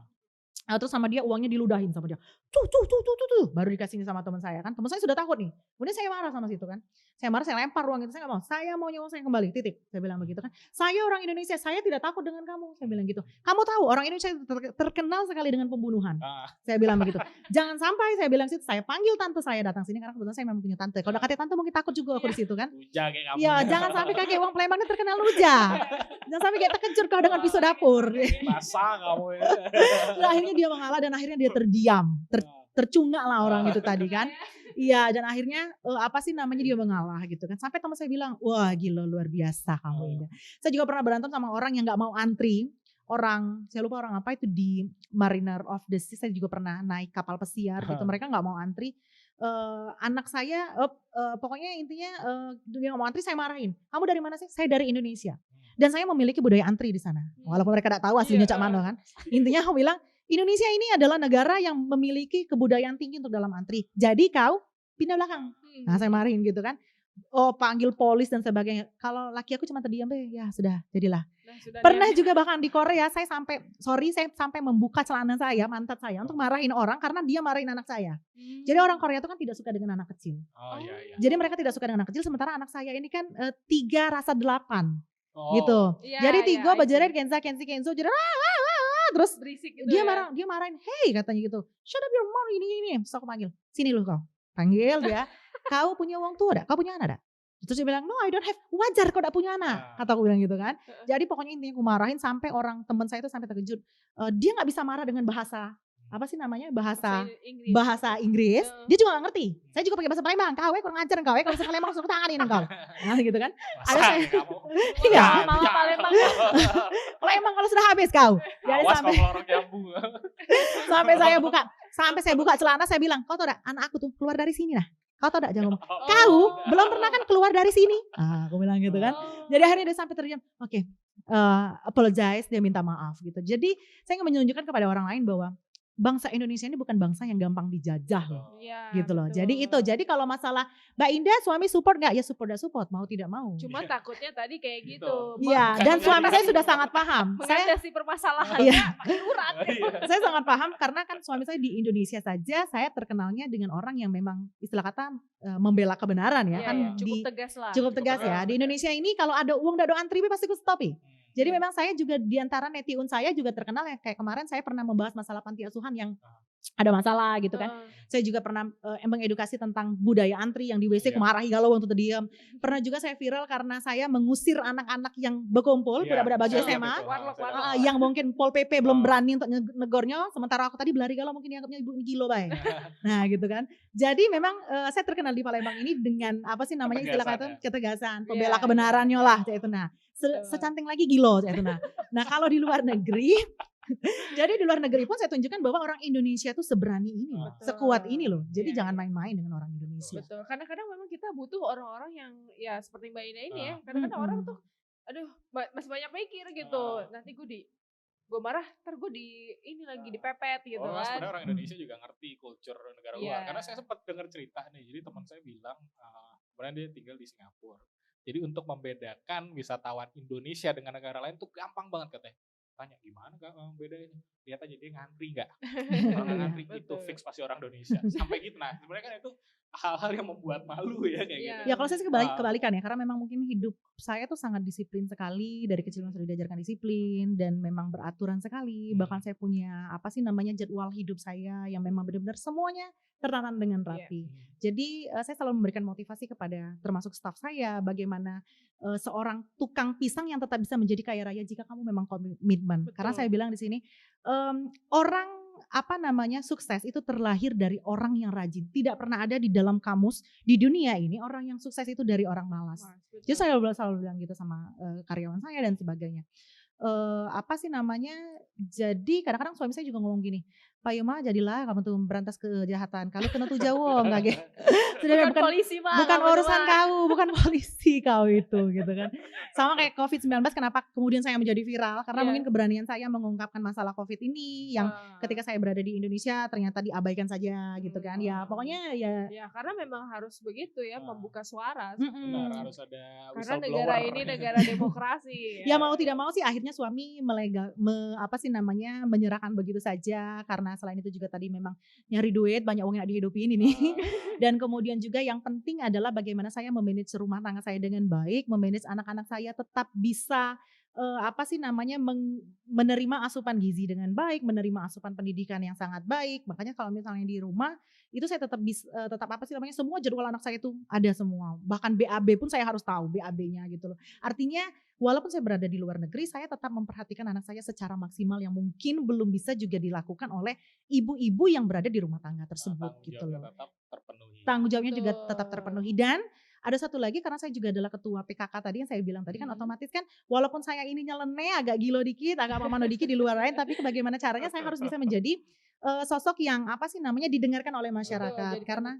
Terus sama dia uangnya diludahin sama dia. Tuh. Baru dikasih sama teman saya kan. Teman saya sudah takut nih. Kemudian saya marah sama situ kan. Saya marah, saya lempar uang itu. Saya gak mau. Saya maunya uang saya kembali. Titik. Saya bilang begitu kan. Saya orang Indonesia. Saya tidak takut dengan kamu. Saya bilang gitu. Kamu tahu orang Indonesia terkenal sekali dengan pembunuhan. Saya bilang begitu. Jangan sampai saya bilang situ. Saya panggil tante saya datang sini. Karena kebetulan saya memang punya tante. Kalau udah kata tante mungkin takut juga aku di situ kan. Iya, jangan sampai kakek uang Palembang ini terkenal luja. Jangan sampai kayak terkejut kau dengan pisau dapur. Masa kamu ya. Akhirnya dia mengalah dan akhirnya dia terdiam, tercungak lah orang itu tadi kan. Iya, dan akhirnya dia mengalah gitu kan. Sampai teman saya bilang, wah gila luar biasa kamu ini. Saya juga pernah berantem sama orang yang nggak mau antri. Saya lupa orang apa itu di Mariner of the Sea. Saya juga pernah naik kapal pesiar gitu. Mereka nggak mau antri. Anak saya, pokoknya intinya dia nggak mau antri. Saya marahin. Kamu dari mana sih? Saya dari Indonesia. Dan saya memiliki budaya antri di sana. Walaupun mereka tidak tahu aslinya cak mana kan. Intinya aku bilang, Indonesia ini adalah negara yang memiliki kebudayaan tinggi untuk dalam antri. Jadi kau pindah belakang. Nah saya marahin gitu kan. Panggil polis dan sebagainya. Kalau laki aku cuma terdiam deh, ya sudah jadilah. Pernah juga bahkan di Korea saya sampai membuka celana saya, mantat saya untuk marahin orang karena dia marahin anak saya. Jadi orang Korea itu kan tidak suka dengan anak kecil. Iya. Jadi mereka tidak suka dengan anak kecil, sementara anak saya ini kan 3 rasa 8 gitu. Jadi 3 bajaret Kenzo jadi terus berisik gitu dia marahin, hey katanya gitu, shut up your mouth ini. Terus aku panggil, sini lu kau. Panggil dia, kau punya uang tua enggak? Kau punya anak enggak? Terus dia bilang, no I don't have, wajar kau enggak punya anak. Kata aku bilang gitu kan. Jadi pokoknya intinya aku marahin sampai orang teman saya itu sampai terkejut. Dia enggak bisa marah dengan bahasa bahasa Inggris. Dia juga gak ngerti. Saya juga pakai bahasa Palembang. Kau kurang ajar kau, kalau bahasa Palembang suruh tangan ini kau. Nah gitu kan. Ada saya. Iya, malah Palembang. Palembang kalau sudah habis kau. Jadi sampai saya buka celana, saya bilang, kau tahu enggak anak aku tuh keluar dari sini nah. Kau tahu enggak jangan ngomong. Kau belum pernah kan keluar dari sini. Aku bilang gitu kan. Jadi akhirnya dia sampai terdiam. Oke. Apologize, dia minta maaf gitu. Jadi saya ingin menunjukkan kepada orang lain bahwa bangsa Indonesia ini bukan bangsa yang gampang dijajah loh, gitu loh. Betul. Jadi kalau masalah Mbak Indah suami support nggak? Ya support, mau tidak mau. Cuma takutnya tadi kayak gitu. Iya, dan suami saya sudah sangat paham. Mengatasi permasalahannya akurat. Saya sangat paham karena kan suami saya di Indonesia saja saya terkenalnya dengan orang yang memang istilah kata membela kebenaran ya. Kan cukup tegas lah. Cukup tegas ya. Di Indonesia ini kalau ada uang tidak ada antri pasti aku stopi. Jadi memang saya juga diantara netiun saya juga terkenal ya, kayak kemarin saya pernah membahas masalah panti asuhan yang ada masalah gitu kan. Saya juga pernah mengedukasi tentang budaya antri yang di WC kemarahi galau untuk terdiam. Pernah juga saya viral karena saya mengusir anak-anak yang berkumpul budak-budak baju SMA yang mungkin Pol PP belum berani untuk negornya, sementara aku tadi berlari galau mungkin dianggapnya ibu gilo bae. Nah gitu kan. Jadi memang saya terkenal di Palembang ini dengan istilah kata ketegasan, pembela kebenarannya lah itu. Nah secanting lagi gilo itu. Nah kalau di luar negeri jadi di luar negeri pun saya tunjukkan bahwa orang Indonesia tuh seberani ini, sekuat ini loh. Jadi jangan main-main dengan orang Indonesia. Betul. Kadang-kadang memang kita butuh orang-orang yang ya seperti Mbak Ina ini ya. Kadang-kadang orang tuh, aduh masih banyak mikir gitu. Nanti gue marah, ntar gue dipepet gitu kan. Sebenarnya orang Indonesia juga ngerti culture negara luar. Karena saya sempat dengar cerita nih. Jadi teman saya bilang, kemudian dia tinggal di Singapura. Jadi untuk membedakan wisatawan Indonesia dengan negara lain tuh gampang banget katanya. Tanya gimana Kak bedanya? Lihat aja dia ngantri nggak? Kalau nggak ngantri itu fix pasti orang Indonesia. Sampai gitu. Nah sebenarnya kan itu hal-hal yang membuat malu ya kayak gitu. Ya kalau saya sih kebalikan ya, karena memang mungkin hidup saya tuh sangat disiplin sekali, dari kecil sudah diajarkan disiplin dan memang beraturan sekali. Bahkan saya punya jadwal hidup saya yang memang benar-benar semuanya tertata dengan rapi. Jadi saya selalu memberikan motivasi kepada termasuk staf saya bagaimana seorang tukang pisang yang tetap bisa menjadi kaya raya jika kamu memang komitmen. Karena saya bilang di sini orang sukses itu terlahir dari orang yang rajin. Tidak pernah ada di dalam kamus di dunia ini orang yang sukses itu dari orang malas. Jadi saya selalu bilang gitu sama karyawan saya dan sebagainya. Jadi kadang-kadang suami saya juga ngomong gini, Pak Yoma jadilah kamu tuh berantas kejahatan, kalau kena tuh jauh enggak gitu. Bukan polisi mah, bukan urusan kamu, bukan polisi kau itu gitu kan. Sama kayak COVID-19 kenapa kemudian saya menjadi viral, karena mungkin keberanian saya mengungkapkan masalah COVID ini yang ketika saya berada di Indonesia ternyata diabaikan saja gitu kan. Ya pokoknya ya karena memang harus begitu ya, membuka suara. Benar, harus ada karena negara ini negara demokrasi. Ya mau tidak mau sih akhirnya suami menyerahkan begitu saja, karena selain itu juga tadi memang nyari duit, banyak uang yang dihidupin ini. Dan kemudian juga yang penting adalah bagaimana saya memanage rumah tangga saya dengan baik, memanage anak-anak saya tetap bisa menerima asupan gizi dengan baik, menerima asupan pendidikan yang sangat baik. Makanya kalau misalnya di rumah itu saya tetap semua jadwal anak saya itu ada semua. Bahkan BAB pun saya harus tahu BAB-nya gitu loh. Artinya walaupun saya berada di luar negeri, saya tetap memperhatikan anak saya secara maksimal yang mungkin belum bisa juga dilakukan oleh ibu-ibu yang berada di rumah tangga tersebut gitu loh. Tanggung jawabnya juga tetap terpenuhi. Dan ada satu lagi, karena saya juga adalah ketua PKK tadi yang saya bilang tadi kan, otomatis kan walaupun saya ini nyeleneh, agak gilo dikit, agak pamano dikit di luar lain, tapi bagaimana caranya saya harus bisa menjadi sosok yang didengarkan oleh masyarakat. Karena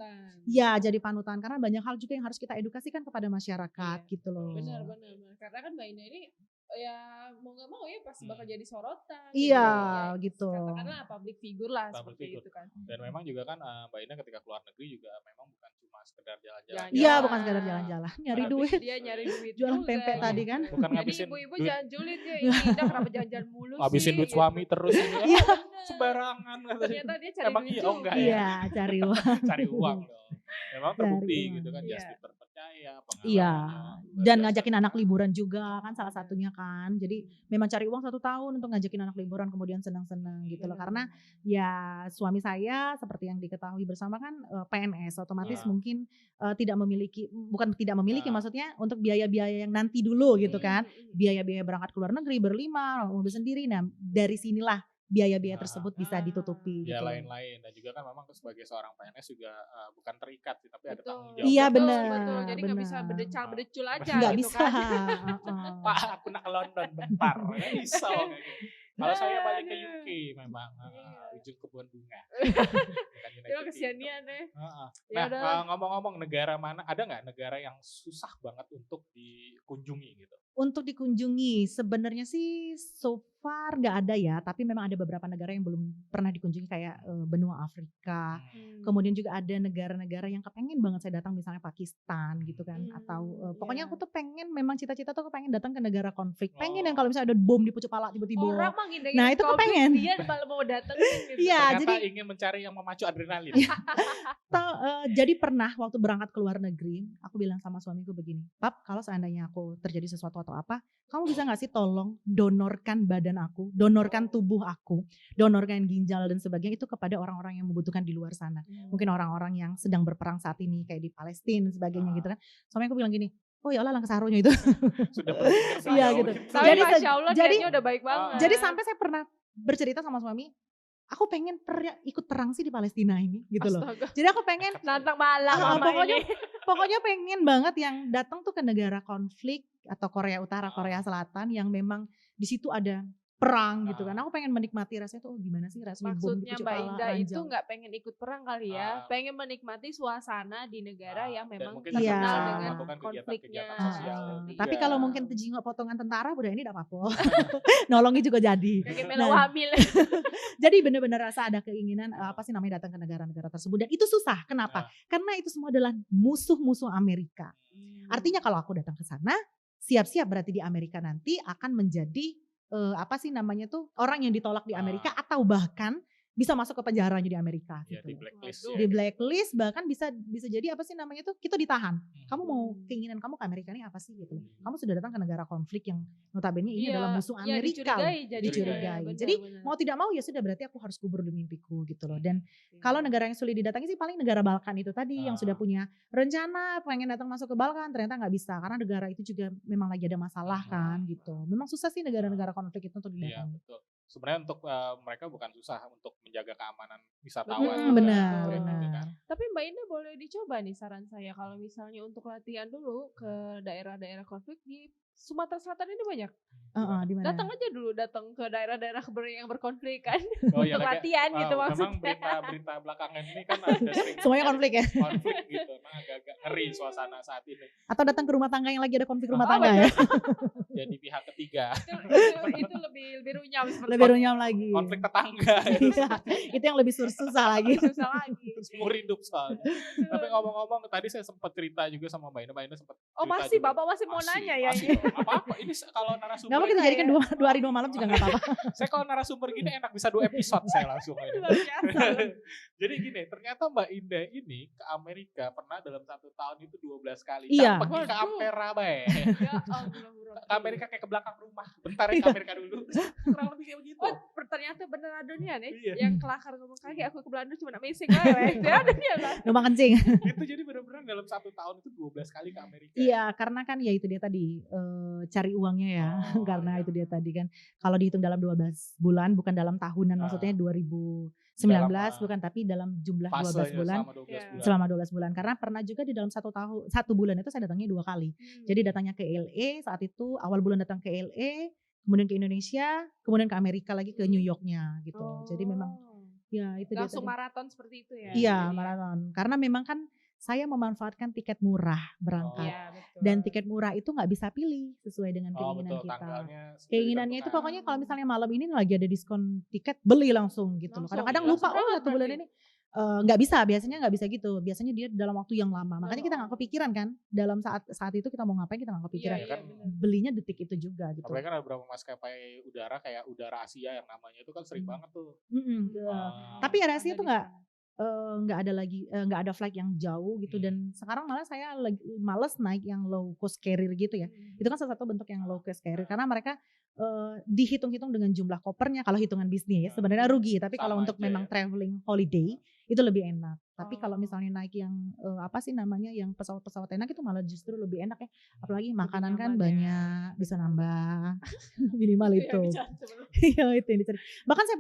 jadi panutan, karena banyak hal juga yang harus kita edukasikan kepada masyarakat gitu loh. Benar. Karena kan Mbak Indah ini ya mau nggak mau ya pasti bakal jadi sorotan. Gitu. Katakanlah public figure lah seperti itu kan. Dan memang juga kan Mbak Indah ketika keluar negeri juga memang bukan cuma sekedar jalan-jalan. Iya, bukan sekedar jalan-jalan, nyari duit. Dia nyari duit. Jualan pempek tadi kan. Bukan jadi ibu-ibu jangan julid ya, ini Indah kenapa jalan-jalan mulu sih. Habisin duit suami terus ini. Iya. Sembarangan. Ternyata dia cari duit juga. Enggak ya. Iya, cari uang. Cari uang loh. Memang terbukti gitu kan, just terpercaya, pengalaman. Iya, dan ngajakin anak liburan juga kan salah satunya kan. Jadi memang cari uang 1 tahun untuk ngajakin anak liburan kemudian senang-senang gitu loh. Karena ya suami saya seperti yang diketahui bersama kan PNS, otomatis mungkin tidak memiliki maksudnya untuk biaya-biaya yang nanti dulu gitu kan. Biaya-biaya berangkat ke luar negeri berlima, mobil sendiri. Nah, dari sinilah biaya-biaya tersebut bisa ditutupi ya gitu. Lain-lain. Dan juga kan memang sebagai seorang PNS juga bukan terikat sih, tapi ada tanggung jawab. Iya benar. Jadi nggak bisa berdecul aja nggak gitu bisa. kan. Pak aku nak ke London bentar, bisa. Kalau saya balik ke UK memang ujung kebun bunga. Itu kesianian deh. Nah ngomong-ngomong negara mana, ada nggak negara yang susah banget untuk dikunjungi gitu? Untuk dikunjungi sebenarnya sih so far nggak ada ya, tapi memang ada beberapa negara yang belum pernah dikunjungi kayak benua Afrika. Kemudian juga ada negara-negara yang kepengen banget saya datang, misalnya Pakistan gitu kan, atau pokoknya aku tuh pengen, memang cita-cita tuh pengen datang ke negara konflik. Pengen yang kalau misalnya ada bom di pucuk pala tiba-tiba. Nah itu kepengen. Dia malah mau datang gitu. Iya, jadi ingin mencari yang memacu adrenalin. Jadi pernah waktu berangkat ke luar negeri, aku bilang sama suamiku begini, Pap, kalau seandainya aku terjadi sesuatu atau apa, kamu bisa gak sih tolong donorkan badan aku, donorkan tubuh aku, donorkan ginjal dan sebagainya itu kepada orang-orang yang membutuhkan di luar sana. Mungkin orang-orang yang sedang berperang saat ini kayak di Palestina dan sebagainya gitu kan. Suami aku bilang gini, oh ya Allah langkah sarunya itu. Sudah berpikir iya gitu. Tapi Masya Allah jadi udah baik banget. Jadi sampai saya pernah bercerita sama suami, aku pengen ikut perang sih di Palestina ini gitu loh. Jadi aku pengen nantang malam pokoknya pengen banget yang datang tuh ke negara konflik atau Korea Utara, Korea Selatan yang memang di situ ada perang gitu kan. Aku pengen menikmati rasanya tuh gimana sih rasanya. Maksudnya Mbak Indah itu nggak pengen ikut perang kali ya, pengen menikmati suasana di negara yang memang terkenal dengan konfliknya. Tapi kalau mungkin jenguk potongan tentara udah ini tidak apa-apa. Nolongnya juga jadi. Kayak melo hamil. Jadi benar-benar rasa ada keinginan datang ke negara-negara tersebut, dan itu susah. Kenapa? Karena itu semua adalah musuh-musuh Amerika. Artinya kalau aku datang ke sana, siap-siap berarti di Amerika nanti akan menjadi apa sih namanya tuh orang yang ditolak di Amerika atau bahkan bisa masuk ke penjara di Amerika ya, gitu. Di blacklist. Di blacklist bahkan bisa jadi apa sih namanya tuh kita ditahan. Kamu mau keinginan kamu ke Amerika ini apa sih gitu. Kamu sudah datang ke negara konflik yang notabene ini adalah musuh Amerika. Dicurigai. Jadi mau tidak mau ya sudah berarti aku harus kubur demi mimpiku gitu loh. Dan kalau negara yang sulit didatangi sih paling negara Balkan itu tadi yang sudah punya rencana pengen datang masuk ke Balkan ternyata nggak bisa karena negara itu juga memang lagi ada masalah kan gitu. Memang susah sih negara-negara konflik itu untuk didatangi. Iya, betul. Sebenarnya untuk mereka bukan susah untuk menjaga keamanan wisatawan. Benar. Tapi Mbak Indah boleh dicoba nih saran saya kalau misalnya untuk latihan dulu ke daerah-daerah konflik di Sumatera Selatan ini banyak. Datang aja dulu, datang ke daerah-daerah yang berkonflik kan untuk latihan gitu maksudnya. Memang berita belakangan ini kan ada sering semuanya konflik ya. Konflik gitu, agak-agak ngeri suasana saat ini. Atau datang ke rumah tangga yang lagi ada konflik rumah tangga ya. Jadi pihak ketiga. Itu lebih runyam. Lebih runyam lagi. Konflik tetangga. Itu yang lebih susah lagi. Seumur hidup soalnya. Tapi ngomong-ngomong tadi saya sempat cerita juga sama Mbak Indah sempat. Oh masih juga. Bapak masih mau nanya ya ini. Apa-apa ini kalau narasumber. Gak mau kita jadikan 2 hari 2 malam juga gak apa-apa. Saya kalau narasumber gini enak bisa 2 episode saya langsung. Jadi gini, ternyata Mbak Indah ini ke Amerika pernah dalam 1 tahun itu 12 kali. Iya. Pergi ke Ampera bae. Ya ke Amerika kayak ke belakang rumah. Bentar ya ke Amerika dulu. Kurang lebih kayak begitu. Oh, ternyata bener adanya nih. Yang kelakar ngomong kaki aku ke Belanda cuma amazing bae. Dia ada dia kan. Rumah kencing. Itu jadi benar-benar dalam 1 tahun itu 12 kali ke Amerika. Iya, karena kan ya itu dia tadi cari uangnya ya. Karena itu dia tadi kan kalau dihitung dalam 12 bulan bukan dalam tahunan maksudnya 2019 bukan tapi dalam jumlah 12 bulan selama 12 bulan karena pernah juga di dalam 1 bulan itu saya datangnya 2 kali. Jadi datangnya ke LA saat itu awal bulan datang ke LA, kemudian ke Indonesia, kemudian ke Amerika lagi ke New Yorknya gitu. Jadi memang ya itu langsung dia maraton seperti itu ya. Iya, maraton. Karena memang kan saya memanfaatkan tiket murah berangkat. Dan tiket murah itu nggak bisa pilih sesuai dengan keinginan kita. Keinginannya itu pokoknya kalau misalnya malam ini lagi ada diskon tiket, beli langsung gitu loh. Kadang-kadang lupa, 1 bulan ini nggak bisa, biasanya nggak bisa gitu. Biasanya dia dalam waktu yang lama. Makanya kita nggak kepikiran kan, dalam saat itu kita mau ngapain kita nggak kepikiran. Belinya detik itu juga gitu. Apalagi kan ada beberapa maskapai udara kayak Udara Asia yang namanya itu kan sering banget tuh. Tapi Asia tuh nggak ada lagi nggak ada flight yang jauh gitu dan sekarang malah saya males naik yang low cost carrier gitu ya. Itu kan salah satu bentuk yang low cost carrier karena mereka dihitung-hitung dengan jumlah kopernya kalau hitungan bisnis sebenarnya rugi tapi kalau untuk memang traveling holiday itu lebih enak. Tapi kalau misalnya naik yang apa sih namanya yang pesawat-pesawat enak itu malah justru lebih enak ya. Apalagi makanan kan banyak bisa nambah minimal itu. Iya itu yang dicari. Bahkan saya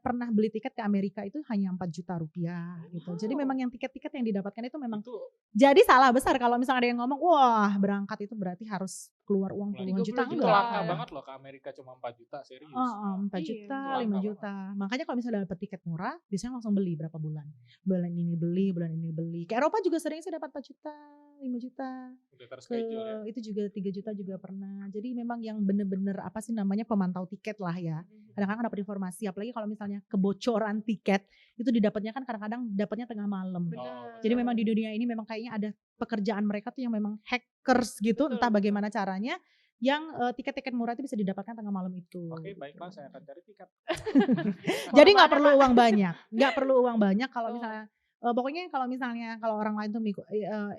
pernah beli tiket ke Amerika itu hanya 4 juta rupiah gitu. Jadi memang yang tiket-tiket yang didapatkan itu memang jadi salah besar kalau misalnya ada yang ngomong wah berangkat itu berarti harus keluar uang puluhan juta. Itu langka banget loh ke Amerika cuma 4 juta serius. 4 juta, 5 juta. Makanya kalau misalnya dapat tiket murah biasanya langsung beli berapa bulan. Bulan ini beli. Ke Eropa juga sering sih dapat 4 juta, 5 juta. Udah terschedule ya. Itu juga 3 juta juga pernah. Jadi memang yang bener-bener apa sih namanya pemantau tiket lah ya. Kadang-kadang dapat informasi apalagi kalau misalnya kebocoran tiket itu didapatnya kan kadang-kadang dapatnya tengah malam. Jadi memang di dunia ini memang kayaknya ada pekerjaan mereka tuh yang memang hackers gitu, entah bagaimana caranya yang tiket-tiket murah itu bisa didapatkan tengah malam itu. Oke, baiklah saya akan cari tiket. Jadi nggak perlu uang banyak kalau misalnya pokoknya kalau misalnya kalau orang lain tuh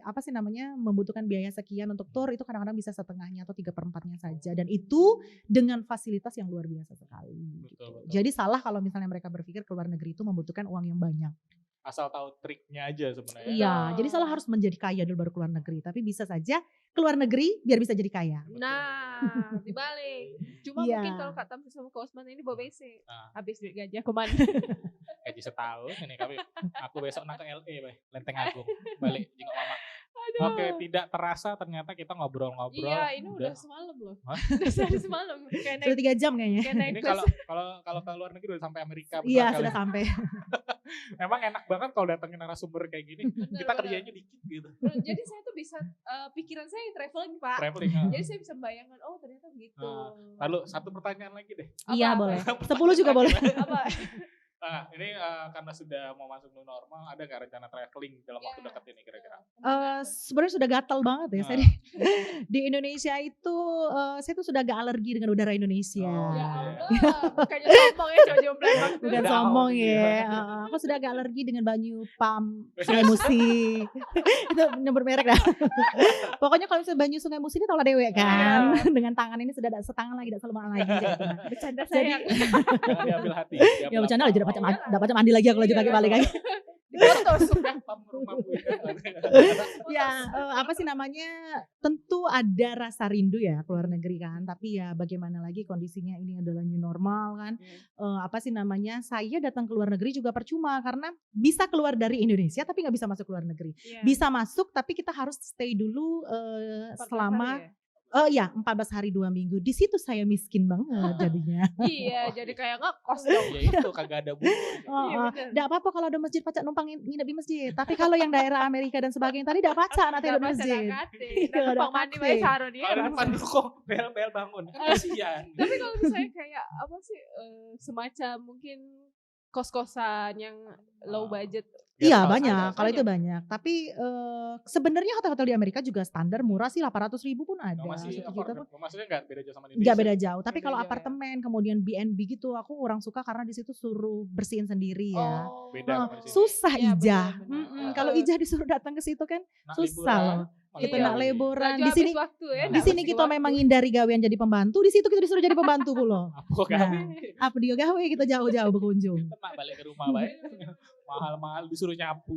apa sih namanya membutuhkan biaya sekian untuk tour itu kadang-kadang bisa setengahnya atau 3/4-nya saja dan itu dengan fasilitas yang luar biasa sekali. Betul. Jadi salah kalau misalnya mereka berpikir ke luar negeri itu membutuhkan uang yang banyak. Asal tahu triknya aja sebenarnya. Iya, jadi salah harus menjadi kaya dulu baru keluar negeri. Tapi bisa saja keluar negeri biar bisa jadi kaya. Nah, dibalik. Cuma mungkin kalau Kak Tamsi sama Kak Osman ini bawa BC. Habis duit gaji aku mana? Gaji setahun ini aku besok nak ke LA, Lenteng Agung. Balik jenguk mama. Oke, tidak terasa ternyata kita ngobrol-ngobrol. Iya, ini udah semalam loh. Udah semalam. Sudah 3 jam kayaknya. Ini kalau ke luar negeri udah sampai Amerika. Iya, sudah sampai. Emang enak banget kalau datengin narasumber kayak gini. Kita kerjanya dikit gitu. Jadi saya tuh bisa pikiran saya traveling, Pak. Jadi saya bisa membayangkan, oh ternyata begitu. Lalu satu pertanyaan lagi deh. Iya, boleh. 10 juga boleh. Apa? Nah, ini karena sudah mau masuk new normal, ada nggak rencana traveling dalam waktu dekat ini kira-kira? Sebenarnya sudah gatal banget ya. Saya di Indonesia itu, saya tuh sudah agak alergi dengan udara Indonesia. Oh, Ya gitu ya. Allah, bukannya sombong ya cowok jomblo. Bukan Down sombong gitu ya. ya. Aku sudah agak alergi dengan Banyu Pam, Sungai Musi. Itu nyebut merek dah. Pokoknya kalau misalnya Banyu Sungai Musi ini tau lah dewe kan. Dengan tangan ini sudah ada setangan lagi, tidak selemak lagi. Gitu. Bercanda Jadi sayang. Jangan diambil hati. ya bercanda lah, tidak dapat mandi lagi aku lanjut lagi balik lagi. Dipotos. Pam rumah Bu. Ya, apa sih namanya, tentu ada rasa rindu ya keluar negeri kan, tapi ya bagaimana lagi kondisinya ini adalah new normal kan. Apa sih namanya, saya datang ke luar negeri juga percuma karena bisa keluar dari Indonesia tapi nggak bisa masuk luar negeri. Bisa masuk tapi kita harus stay dulu selama 14 hari 2 minggu. Di situ saya miskin banget jadinya. Iya, jadi kayak ngekos dong. Ya itu kagak ada buku. Nggak apa-apa kalau ada masjid pacak numpang nginep di masjid. Tapi kalau yang daerah Amerika dan sebagainya tadi nggak pacak nanti di masjid. Numpang mandi bae saro dia. Kalau depan lu kok bel-bel bangun, kan kasihan. Tapi kalau misalnya kayak apa sih semacam mungkin kos-kosan yang low budget. Iya banyak, kalau itu banyak. Tapi sebenarnya hotel-hotel di Amerika juga standar murah sih, 800.000 pun ada. Masih maksudnya nggak beda jauh sama Indonesia? Nggak beda jauh, tapi kalau apartemen kemudian B&B gitu aku kurang suka karena di situ suruh bersihin sendiri ya. Beda susah Ijah. Kalau Ijah disuruh datang ke situ kan susah loh. Kita nak liburan di sini. Di sini kita memang hindari gawean jadi pembantu, di situ kita disuruh jadi pembantu pula. Apa dia gawe kita jauh-jauh berkunjung. Mak balik ke rumah baik. Mahal-mahal disuruh nyapu.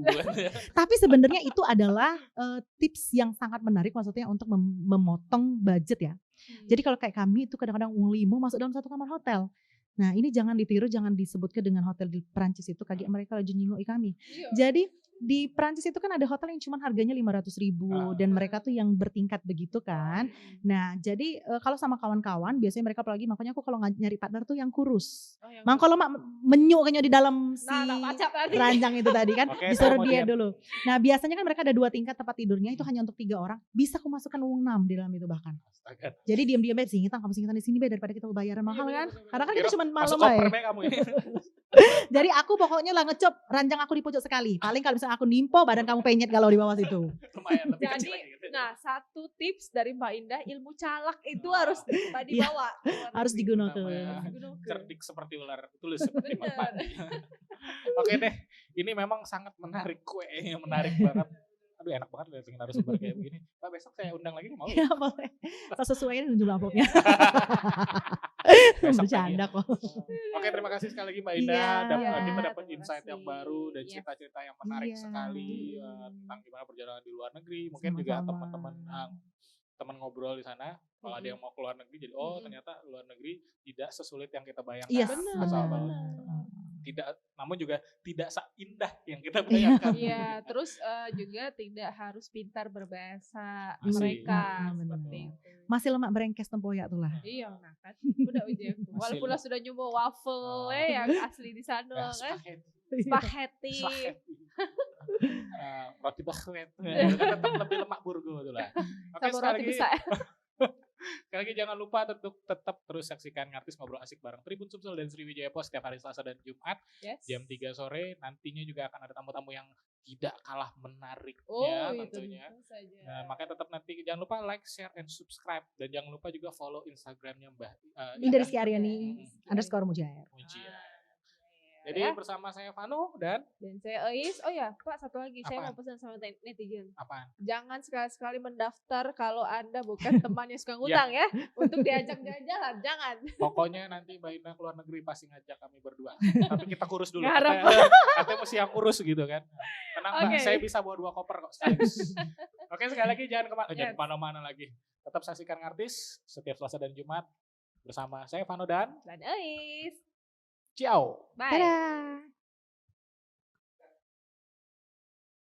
Tapi sebenarnya itu adalah tips yang sangat menarik, maksudnya untuk memotong budget ya. Jadi kalau kayak kami itu kadang-kadang uang limo masuk dalam satu kamar hotel. Nah ini jangan ditiru, jangan disebutkan dengan hotel di Perancis itu kaget mereka lagi nyingoi kami. Jadi di Perancis itu kan ada hotel yang cuma harganya 500.000 dan mereka tuh yang bertingkat begitu kan. Nah jadi kalau sama kawan-kawan biasanya mereka apalagi makanya aku kalau nyari partner tuh yang kurus. Mang kalau menyuk kayaknya di dalam si ranjang itu tadi kan disuruh dia dulu. Nah biasanya kan mereka ada 2 tingkat tempat tidurnya itu hanya untuk 3 orang. Bisa aku masukkan uang 6 di dalam itu bahkan. Jadi diam-diam aja singitan kamu singitan di sini daripada kita bayaran mahal kan. Karena kan kita cuma malam aja. Jadi aku pokoknya lah ngecop ranjang aku di pojok sekali. Paling kalau misalnya aku nimpo badan kamu penyet kalau di bawah situ. Lumayan lebih kecil lagi gitu. Nah, satu tips dari Mbak Indah, ilmu calak itu harus dibawa. Harus digunakan. Cerdik seperti ular, tulus seperti merpati. Oke deh, ini memang sangat menarik kuenya, menarik banget. Aduh enak banget lihat narasumber kayak begini. Pak besok saya undang lagi nih mau ya? Boleh. Sesuaiin jumlah amplopnya. Bercanda kok. Oke, terima kasih sekali lagi Mbak Indah. Kita dapat insight yang baru dan cerita-cerita yang menarik sekali tentang gimana perjalanan di luar negeri. Mungkin juga teman ngobrol di sana. Kalau ada yang mau keluar negeri, jadi ternyata luar negeri tidak sesulit yang kita bayangkan. Iya, benar. Tidak, namun juga tidak seindah yang kita bayangkan. Iya, terus juga tidak harus pintar berbahasa mereka seperti itu. Masih lemak berengkes tempoyak tuh lah. Iya, nah kan. Udah ujian. Walaupun sudah nyoba waffle yang asli di sana kan. Spaghetti. Roti bakret. Tetap lebih lemak burgo tuh lah. Oke, sekali lagi. Sekali lagi jangan lupa tetap terus saksikan Ngartis Ngobrol Asik bareng Tribun Sumsel dan Sriwijaya Pos setiap hari Selasa dan Jumat jam 3 sore. Nantinya juga akan ada tamu-tamu yang tidak kalah menarik tentunya. Nah, makanya tetap nanti jangan lupa like, share, and subscribe. Dan jangan lupa juga follow Instagramnya Mbak Indah Rizky Aryani _Mujair. Jadi bersama saya Vano dan saya Eis. Oh ya Pak, satu lagi. Saya mau pesan sama netizen. Apaan? Jangan sekali-sekali mendaftar kalau Anda bukan temannya suka ngutang ya. Untuk diajak jalan-jalan, jangan. Pokoknya nanti Mbak Indah keluar negeri pasti ngajak kami berdua. Tapi kita kurus dulu. Katanya mesti yang kurus gitu kan. Tenang Mbak, saya bisa bawa 2 koper kok sekaligus. Oke, sekali lagi jangan kemana-mana lagi. Tetap saksikan Ngartis setiap Selasa dan Jumat bersama saya Vano dan Eis. Ciao. Bye. Dadah.